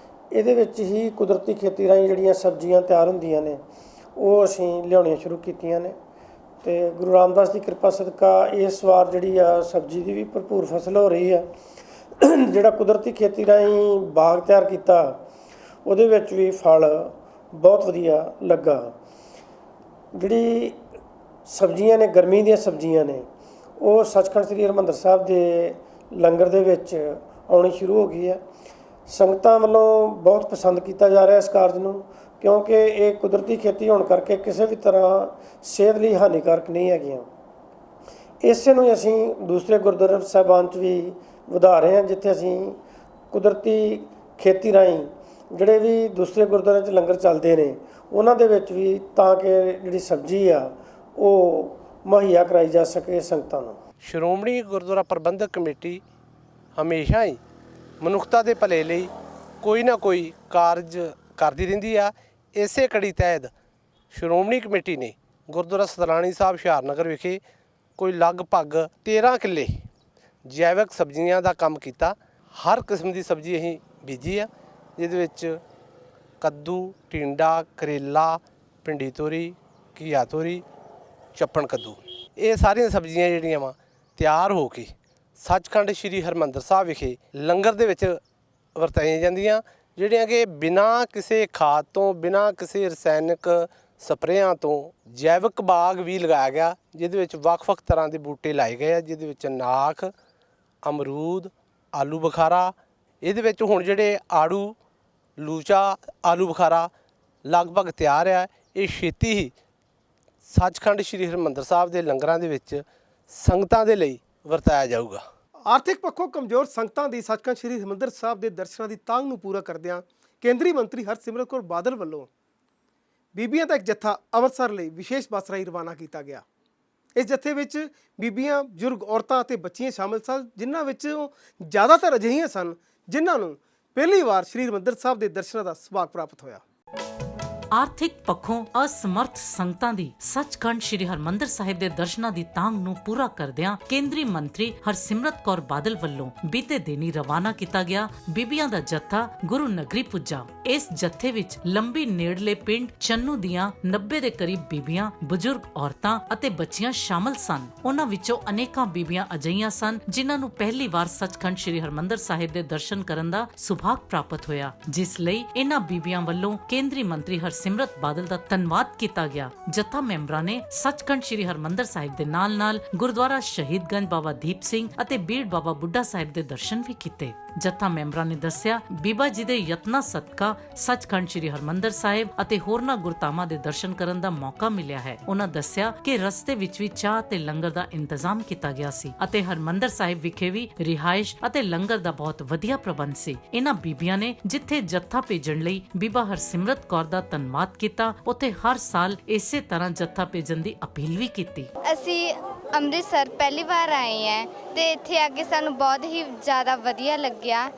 S12: ਇਹਦੇ ਵਿੱਚ ਹੀ ਕੁਦਰਤੀ ਖੇਤੀ ਰਾਹੀਂ ਜਿਹੜੀਆਂ ਸਬਜ਼ੀਆਂ ਤਿਆਰ ਹੁੰਦੀਆਂ ਨੇ ਉਹ ਅਸੀਂ ਲਿਆਉਣੀਆਂ ਸ਼ੁਰੂ ਕੀਤੀਆਂ ਨੇ ਤੇ ਗੁਰੂ ਰਾਮਦਾਸ ਦੀ ਕਿਰਪਾ ਸਦਕਾ ਇਸ ਵਾਰ ਜਿਹੜੀ ਆ ਸਬਜ਼ੀ ਦੀ ਵੀ ਭਰਪੂਰ ਫਸਲ ਹੋ ਰਹੀ ਹੈ। ਜਿਹੜਾ ਕੁਦਰਤੀ ਖੇਤੀ ਰਾਹੀਂ ਬਾਗ ਤਿਆਰ ਕੀਤਾ ਉਹਦੇ ਵਿੱਚ ਵੀ ਫਲ ਬਹੁਤ ਵਧੀਆ ਲੱਗਾ। ਜਿਹੜੀ ਸਬਜ਼ੀਆਂ ਨੇ, ਗਰਮੀ ਦੀਆਂ ਸਬਜ਼ੀਆਂ ਨੇ, ਉਹ ਸੱਚਖੰਡ ਸ੍ਰੀ ਹਰਿਮੰਦਰ ਸਾਹਿਬ ਦੇ ਲੰਗਰ ਦੇ ਵਿੱਚ ਆਉਣੀ ਸ਼ੁਰੂ ਹੋ ਗਈ ਹੈ। ਸੰਗਤਾਂ ਵੱਲੋਂ ਬਹੁਤ ਪਸੰਦ ਕੀਤਾ ਜਾ ਰਿਹਾ ਇਸ ਕਾਰਜ ਨੂੰ, ਕਿਉਂਕਿ ਇਹ ਕੁਦਰਤੀ ਖੇਤੀ ਹੋਣ ਕਰਕੇ ਕਿਸੇ ਵੀ ਤਰ੍ਹਾਂ ਸਿਹਤ ਲਈ ਹਾਨੀਕਾਰਕ ਨਹੀਂ ਹੈਗੀਆਂ। ਇਸੇ ਨੂੰ ਅਸੀਂ ਦੂਸਰੇ ਗੁਰਦੁਆਰਾ ਸਾਹਿਬਾਨ 'ਚ ਵੀ ਵਧਾ ਰਹੇ ਹਾਂ, ਜਿੱਥੇ ਅਸੀਂ ਕੁਦਰਤੀ ਖੇਤੀ ਰਾਹੀਂ ਜਿਹੜੇ ਵੀ ਦੂਸਰੇ ਗੁਰਦੁਆਰਿਆਂ 'ਚ ਲੰਗਰ ਚੱਲਦੇ ਨੇ ਉਹਨਾਂ ਦੇ ਵਿੱਚ ਵੀ, ਤਾਂ ਕਿ ਜਿਹੜੀ ਸਬਜ਼ੀ ਆ ਉਹ ਮੁਹੱਈਆ ਕਰਾਈ ਜਾ ਸਕੇ ਸੰਗਤਾਂ ਨੂੰ।
S13: ਸ਼੍ਰੋਮਣੀ ਗੁਰਦੁਆਰਾ ਪ੍ਰਬੰਧਕ ਕਮੇਟੀ ਹਮੇਸ਼ਾ ਹੀ ਮਨੁੱਖਤਾ ਦੇ ਭਲੇ ਲਈ ਕੋਈ ਨਾ ਕੋਈ ਕਾਰਜ ਕਰਦੀ ਰਹਿੰਦੀ ਆ। ਇਸੇ ਕੜੀ ਤਹਿਤ ਸ਼੍ਰੋਮਣੀ ਕਮੇਟੀ ਨੇ ਗੁਰਦੁਆਰਾ ਸਤਲਾਣੀ ਸਾਹਿਬ ਹੁਸ਼ਿਆਰਨਗਰ ਵਿਖੇ ਕੋਈ ਲਗਭਗ 13 ਕਿੱਲੇ ਜੈਵਿਕ ਸਬਜ਼ੀਆਂ ਦਾ ਕੰਮ ਕੀਤਾ। ਹਰ ਕਿਸਮ ਦੀ ਸਬਜ਼ੀ ਅਸੀਂ ਬੀਜੀ ਆ, ਜਿਹਦੇ ਵਿੱਚ ਕੱਦੂ, ਟਿੰਡਾ, ਕਰੇਲਾ, ਭਿੰਡੀ ਤੋਰੀ, ਘੀਆ ਤੋਰੀ, ਚੱਪਣ ਕੱਦੂ, ਇਹ ਸਾਰੀਆਂ ਸਬਜ਼ੀਆਂ ਜਿਹੜੀਆਂ ਵਾ ਤਿਆਰ ਹੋ ਕੇ ਸੱਚਖੰਡ ਸ੍ਰੀ ਹਰਿਮੰਦਰ ਸਾਹਿਬ ਵਿਖੇ ਲੰਗਰ ਦੇ ਵਿੱਚ ਵਰਤਾਈਆਂ ਜਾਂਦੀਆਂ, ਜਿਹੜੀਆਂ ਕਿ ਬਿਨਾਂ ਕਿਸੇ ਖਾਦ ਤੋਂ, ਬਿਨਾਂ ਕਿਸੇ ਰਸਾਇਣਿਕ ਸਪਰੇਆਂ ਤੋਂ ਜੈਵਿਕ ਬਾਗ ਵੀ ਲਗਾਇਆ ਗਿਆ, ਜਿਹਦੇ ਵਿੱਚ ਵੱਖ-ਵੱਖ ਤਰ੍ਹਾਂ ਦੇ ਬੂਟੇ ਲਾਏ ਗਏ ਆ, ਜਿਹਦੇ ਵਿੱਚ ਨਾਖ, ਅਮਰੂਦ, ਆਲੂ ਬੁਖਾਰਾ। ਇਹਦੇ ਵਿੱਚ ਹੁਣ ਜਿਹੜੇ ਆੜੂ, ਲੂਚਾ, ਆਲੂ ਬੁਖਾਰਾ ਲਗਭਗ ਤਿਆਰ ਆ। ਇਹ ਛੇਤੀ ਹੀ ਸੱਚਖੰਡ ਸ੍ਰੀ ਹਰਿਮੰਦਰ ਸਾਹਿਬ ਦੇ ਲੰਗਰਾਂ ਦੇ ਵਿੱਚ ਸੰਗਤਾਂ ਦੇ ਲਈ ਵਰਤਾਇਆ ਜਾਊਗਾ।
S1: ਆਰਥਿਕ ਪੱਖੋਂ ਕਮਜ਼ੋਰ ਸੰਗਤਾਂ ਦੀ ਸੱਚਖੰਡ ਸ੍ਰੀ ਹਰਿਮੰਦਰ ਸਾਹਿਬ ਦੇ ਦਰਸ਼ਨਾਂ ਦੀ ਤਾਂਘ ਨੂੰ ਪੂਰਾ ਕਰਦਿਆਂ ਕੇਂਦਰੀ ਮੰਤਰੀ ਹਰਸਿਮਰਤ ਕੌਰ ਬਾਦਲ ਵੱਲੋਂ ਬੀਬੀਆਂ ਦਾ ਇੱਕ ਜੱਥਾ ਅੰਮ੍ਰਿਤਸਰ ਲਈ ਵਿਸ਼ੇਸ਼ ਬੱਸ ਰਾਹੀਂ ਰਵਾਨਾ ਕੀਤਾ ਗਿਆ। ਇਸ ਜੱਥੇ ਵਿੱਚ ਬੀਬੀਆਂ, ਬਜ਼ੁਰਗ ਔਰਤਾਂ ਅਤੇ ਬੱਚੀਆਂ ਸ਼ਾਮਲ ਸਨ, ਜਿਨ੍ਹਾਂ ਵਿੱਚੋਂ ਜ਼ਿਆਦਾਤਰ ਅਜਿਹੀਆਂ ਸਨ ਜਿਨ੍ਹਾਂ ਨੂੰ ਪਹਿਲੀ ਵਾਰ ਸ੍ਰੀ ਹਰਿਮੰਦਰ ਸਾਹਿਬ ਦੇ ਦਰਸ਼ਨਾਂ ਦਾ ਸੁਭਾਗ ਪ੍ਰਾਪਤ ਹੋਇਆ।
S2: ਆਰਥਿਕ ਪੱਖੋਂ ਅਸਮਰਥ ਸੰਗਤਾਂ ਦੀ ਸੱਚਖੰਡ ਸ੍ਰੀ ਹਰਿਮੰਦਰ ਸਾਹਿਬ ਦੇ ਦਰਸ਼ਨਾਂ ਦੀ ਤਾਂਘ ਨੂੰ ਪੂਰਾ ਕਰਦਿਆਂ ਕੇਂਦਰੀ ਮੰਤਰੀ ਹਰਸਿਮਰਤ ਕੌਰ ਬਾਦਲ ਵੱਲੋਂ ਬੀਤੇ ਦਿਨੀ ਰਵਾਨਾ ਕੀਤਾ ਗਿਆ ਬੀਬੀਆਂ ਦਾ ਜੱਥਾ ਗੁਰੂ ਨਗਰੀ ਪੁੱਜਾ। ਇਸ ਜੱਥੇ ਵਿੱਚ ਲੰਬੀ ਨੇੜਲੇ ਪਿੰਡ ਚੰਨੂ ਦੀਆਂ 90 ਦੇ ਕਰੀਬ ਬੀਬੀਆਂ, ਬਜ਼ੁਰਗ ਔਰਤਾਂ ਅਤੇ ਬੱਚੀਆਂ ਸ਼ਾਮਲ ਸਨ। ਉਹਨਾਂ ਵਿੱਚੋਂ ਅਨੇਕਾਂ ਬੀਬੀਆਂ ਅਜਿਹੀਆਂ ਸਨ ਜਿਨ੍ਹਾਂ ਨੂੰ ਪਹਿਲੀ ਵਾਰ ਸੱਚਖੰਡ ਸ੍ਰੀ ਹਰਿਮੰਦਰ ਸਾਹਿਬ ਦੇ ਦਰਸ਼ਨ ਕਰਨ ਦਾ ਸੁਭਾਗ ਪ੍ਰਾਪਤ ਹੋਇਆ, ਜਿਸ ਲਈ ਇਹਨਾਂ ਬੀਬੀਆਂ ਵੱਲੋਂ ਕੇਂਦਰੀ ਮੰਤਰੀ ਸਿਮਰਤ ਬਾਦਲ ਦਾ ਧੰਨਵਾਦ ਕੀਤਾ ਗਿਆ। ਜੱਥਾ ਮੈਂਬਰਾਂ ਨੇ ਸੱਚਖੰਡ ਸ੍ਰੀ ਹਰਿਮੰਦਰ ਸਾਹਿਬ ਦੇ ਨਾਲ-ਨਾਲ ਗੁਰਦੁਆਰਾ ਸ਼ਹੀਦਗੰਜ ਬਾਬਾ ਦੀਪ ਸਿੰਘ ਅਤੇ ਬੀੜ ਬਾਬਾ ਬੁੱਢਾ ਸਾਹਿਬ ਦੇ ਦਰਸ਼ਨ ਵੀ ਕੀਤੇ। ਜੱਥਾ ਮੈਂਬਰਾਂ ਨੇ ਦੱਸਿਆ, ਬੀਬਾ ਜੀ ਦੇ ਯਤਨਾਂ ਸਦਕਾ ਸੱਚਖੰਡ ਸ੍ਰੀ ਹਰਿਮੰਦਰ ਸਾਹਿਬ ਅਤੇ ਹੋਰਨਾਂ ਗੁਰਧਾਮਾਂ ਦੇ ਦਰਸ਼ਨ ਕਰਨ ਦਾ ਮੌਕਾ ਮਿਲਿਆ ਹੈ। ਉਹਨਾਂ ਦੱਸਿਆ ਕਿ ਰਸਤੇ ਵਿੱਚ ਵੀ ਚਾਹ ਤੇ ਲੰਗਰ ਦਾ ਇੰਤਜ਼ਾਮ ਕੀਤਾ ਗਿਆ ਸੀ ਅਤੇ ਹਰਿਮੰਦਰ ਸਾਹਿਬ ਵਿਖੇ ਵੀ ਰਿਹਾਇਸ਼ ਅਤੇ ਲੰਗਰ ਦਾ ਬਹੁਤ ਵਧੀਆ ਪ੍ਰਬੰਧ ਸੀ। ਇਹਨਾਂ ਬੀਬੀਆਂ ਨੇ ਜਿੱਥੇ ਜੱਥਾ ਭੇਜਣ ਲਈ ਬੀਬਾ ਹਰਸਿਮਰਤ ਕੌਰ ਦਾ ਧੰਨਵਾਦ ਕੀਤਾ, ਉੱਥੇ ਹਰ ਸਾਲ ਇਸੇ ਤਰ੍ਹਾਂ ਜੱਥਾ ਭੇਜਣ ਦੀ ਅਪੀਲ ਵੀ ਕੀਤੀ।
S14: ਅਸੀਂ ਅੰਮ੍ਰਿਤਸਰ ਪਹਿਲੀ ਵਾਰ ਆਏ ਹਾਂ ਤੇ ਇੱਥੇ ਆ ਕੇ ਸਾਨੂੰ ਬਹੁਤ ਹੀ ਜ਼ਿਆਦਾ ਵਧੀਆ ਲੱਗਿਆ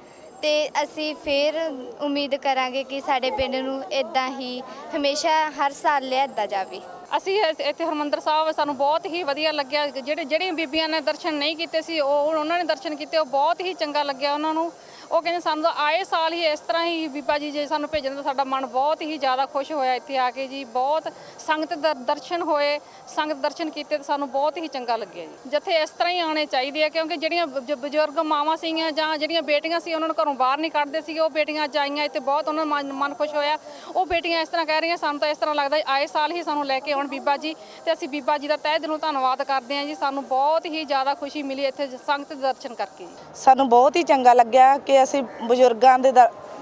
S14: ਤੇ ਅਸੀਂ ਫਿਰ ਉਮੀਦ ਕਰਾਂਗੇ ਕਿ ਸਾਡੇ ਪਿੰਡ ਨੂੰ ਇਦਾਂ ਹੀ ਹਮੇਸ਼ਾ ਹਰ ਸਾਲ ਲਿਆਂਦਾ ਜਾਵੇ।
S15: ਅਸੀਂ ਇੱਥੇ ਹਰਿਮੰਦਰ ਸਾਹਿਬ ਸਾਨੂੰ ਬਹੁਤ ਹੀ ਵਧੀਆ ਲੱਗਿਆ। ਜਿਹੜੀਆਂ ਬੀਬੀਆਂ ਨੇ ਦਰਸ਼ਨ ਨਹੀਂ ਕੀਤੇ ਸੀ ਉਹਨਾਂ ਨੇ ਦਰਸ਼ਨ ਕੀਤੇ, ਉਹ ਬਹੁਤ ਹੀ ਚੰਗਾ ਲੱਗਿਆ ਉਹਨਾਂ ਨੂੰ। ਉਹ ਕਹਿੰਦੇ ਸਾਨੂੰ ਤਾਂ ਆਏ ਸਾਲ ਹੀ ਇਸ ਤਰ੍ਹਾਂ ਹੀ ਬੀਬਾ ਜੀ ਜੇ ਸਾਨੂੰ ਭੇਜਣ ਤਾਂ ਸਾਡਾ ਮਨ ਬਹੁਤ ਹੀ ਜ਼ਿਆਦਾ ਖੁਸ਼ ਹੋਇਆ ਇੱਥੇ ਆ ਕੇ ਜੀ। ਬਹੁਤ ਸੰਗਤ ਦਰਸ਼ਨ ਹੋਏ, ਸੰਗਤ ਦਰਸ਼ਨ ਕੀਤੇ ਤਾਂ ਸਾਨੂੰ ਬਹੁਤ ਹੀ ਚੰਗਾ ਲੱਗਿਆ ਜੀ। ਜਿੱਥੇ ਇਸ ਤਰ੍ਹਾਂ ਹੀ ਆਉਣੇ ਚਾਹੀਦੇ ਆ, ਕਿਉਂਕਿ ਜਿਹੜੀਆਂ ਬਜ਼ੁਰਗ ਮਾਵਾਂ ਸੀਗੀਆਂ ਜਾਂ ਜਿਹੜੀਆਂ ਬੇਟੀਆਂ ਸੀ ਉਹਨਾਂ ਨੂੰ ਘਰੋਂ ਬਾਹਰ ਨਹੀਂ ਕੱਢਦੇ ਸੀਗੇ, ਉਹ ਬੇਟੀਆਂ ਅੱਜ ਆਈਆਂ ਇੱਥੇ, ਬਹੁਤ ਉਹਨਾਂ ਦਾ ਮਨ ਖੁਸ਼ ਹੋਇਆ। ਉਹ ਬੇਟੀਆਂ ਇਸ ਤਰ੍ਹਾਂ ਕਹਿ ਰਹੀਆਂ, ਸਾਨੂੰ ਤਾਂ ਇਸ ਤਰ੍ਹਾਂ ਲੱਗਦਾ ਆਏ ਸਾਲ ਹੀ ਸਾਨੂੰ ਲੈ ਕੇ ਆਉਣ ਬੀਬਾ ਜੀ, ਤੇ ਅਸੀਂ ਬੀਬਾ ਜੀ ਦਾ ਤਹਿ ਦਿਲੋਂ ਧੰਨਵਾਦ ਕਰਦੇ ਹਾਂ ਜੀ। ਸਾਨੂੰ ਬਹੁਤ ਹੀ ਜ਼ਿਆਦਾ ਖੁਸ਼ੀ ਮਿਲੀ ਇੱਥੇ ਸੰਗਤ ਦੇ ਦਰਸ਼ਨ ਕਰਕੇ।
S16: ਸਾਨੂੰ ਬਹੁਤ ਹੀ ਚੰਗਾ ਲੱਗਿਆ ਕਿ ਅਸੀਂ ਬਜ਼ੁਰਗਾਂ ਦੇ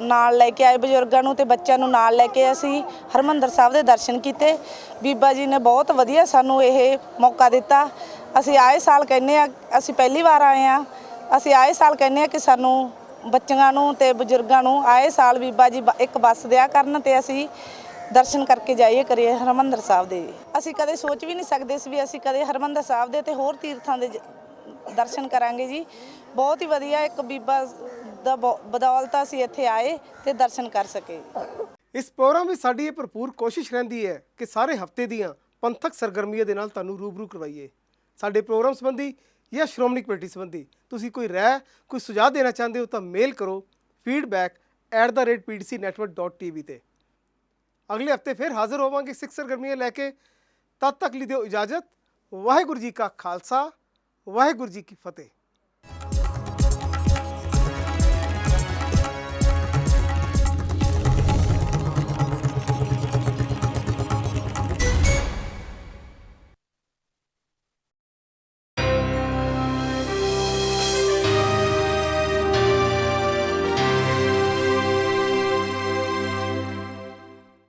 S16: ਨਾਲ ਲੈ ਕੇ ਆਏ, ਬਜ਼ੁਰਗਾਂ ਨੂੰ ਤੇ ਬੱਚਿਆਂ ਨੂੰ ਨਾਲ ਲੈ ਕੇ ਅਸੀਂ ਹਰਿਮੰਦਰ ਸਾਹਿਬ ਦੇ ਦਰਸ਼ਨ ਕੀਤੇ। ਬੀਬਾ ਜੀ ਨੇ ਬਹੁਤ ਵਧੀਆ ਸਾਨੂੰ ਇਹ ਮੌਕਾ ਦਿੱਤਾ। ਅਸੀਂ ਆਏ ਸਾਲ ਕਹਿੰਦੇ ਆ, ਅਸੀਂ ਪਹਿਲੀ ਵਾਰ ਆਏ ਆ, ਅਸੀਂ ਆਏ ਸਾਲ ਕਹਿੰਦੇ ਆ ਕਿ ਸਾਨੂੰ ਬੱਚਿਆਂ ਨੂੰ ਤੇ ਬਜ਼ੁਰਗਾਂ ਨੂੰ ਆਏ ਸਾਲ ਬੀਬਾ ਜੀ ਇੱਕ ਬੱਸ ਦਿਆ ਕਰਨ ਤੇ ਅਸੀਂ ਦਰਸ਼ਨ ਕਰਕੇ ਜਾਈਏ ਕਰੀਏ ਹਰਿਮੰਦਰ ਸਾਹਿਬ ਦੇ। ਅਸੀਂ ਕਦੇ ਸੋਚ ਵੀ ਨਹੀਂ ਸਕਦੇ ਸੀ ਵੀ ਅਸੀਂ ਕਦੇ ਹਰਿਮੰਦਰ ਸਾਹਿਬ ਦੇ ਤੇ ਹੋਰ ਤੀਰਥਾਂ ਦੇ ਦਰਸ਼ਨ ਕਰਾਂਗੇ ਜੀ। ਬਹੁਤ ਹੀ ਵਧੀਆ ਇੱਕ ਬੀਬਾ ਦਾ ਬਦੌਲਤ ਅਸੀਂ ਇੱਥੇ ਆਏ ਤੇ ਦਰਸ਼ਨ ਕਰ ਸਕੇ।
S1: ਇਸ ਪ੍ਰੋਗਰਾਮ ਵਿੱਚ ਸਾਡੀ ਇਹ ਭਰਪੂਰ ਕੋਸ਼ਿਸ਼ ਰਹਿੰਦੀ ਹੈ ਕਿ ਸਾਰੇ ਹਫ਼ਤੇ ਦੀਆਂ ਪੰਥਕ ਸਰਗਰਮੀਆਂ ਦੇ ਨਾਲ ਤੁਹਾਨੂੰ ਰੂਬਰੂ ਕਰਵਾਈਏ। ਸਾਡੇ ਪ੍ਰੋਗਰਾਮ ਸੰਬੰਧੀ ਜਾਂ ਸ਼੍ਰੋਮਣੀ ਕਮੇਟੀ ਸੰਬੰਧੀ ਤੁਸੀਂ ਕੋਈ ਰਾਏ, ਕੋਈ ਸੁਝਾਅ ਦੇਣਾ ਚਾਹੁੰਦੇ ਹੋ ਤਾਂ ਮੇਲ ਕਰੋ feedback@pdcnetwork.tv ਤੇ। ਅਗਲੇ ਹਫ਼ਤੇ ਫਿਰ ਹਾਜ਼ਰ ਹੋਵਾਂਗੇ ਸਿੱਖ ਸਰਗਰਮੀਆਂ ਲੈ ਕੇ। ਤਦ ਤੱਕ ਲਈ ਦਿਓ ਇਜਾਜ਼ਤ। ਵਾਹਿਗੁਰੂ ਜੀ ਕਾ ਖਾਲਸਾ, ਵਾਹਿਗੁਰੂ ਜੀ ਕੀ ਫਤਿਹ।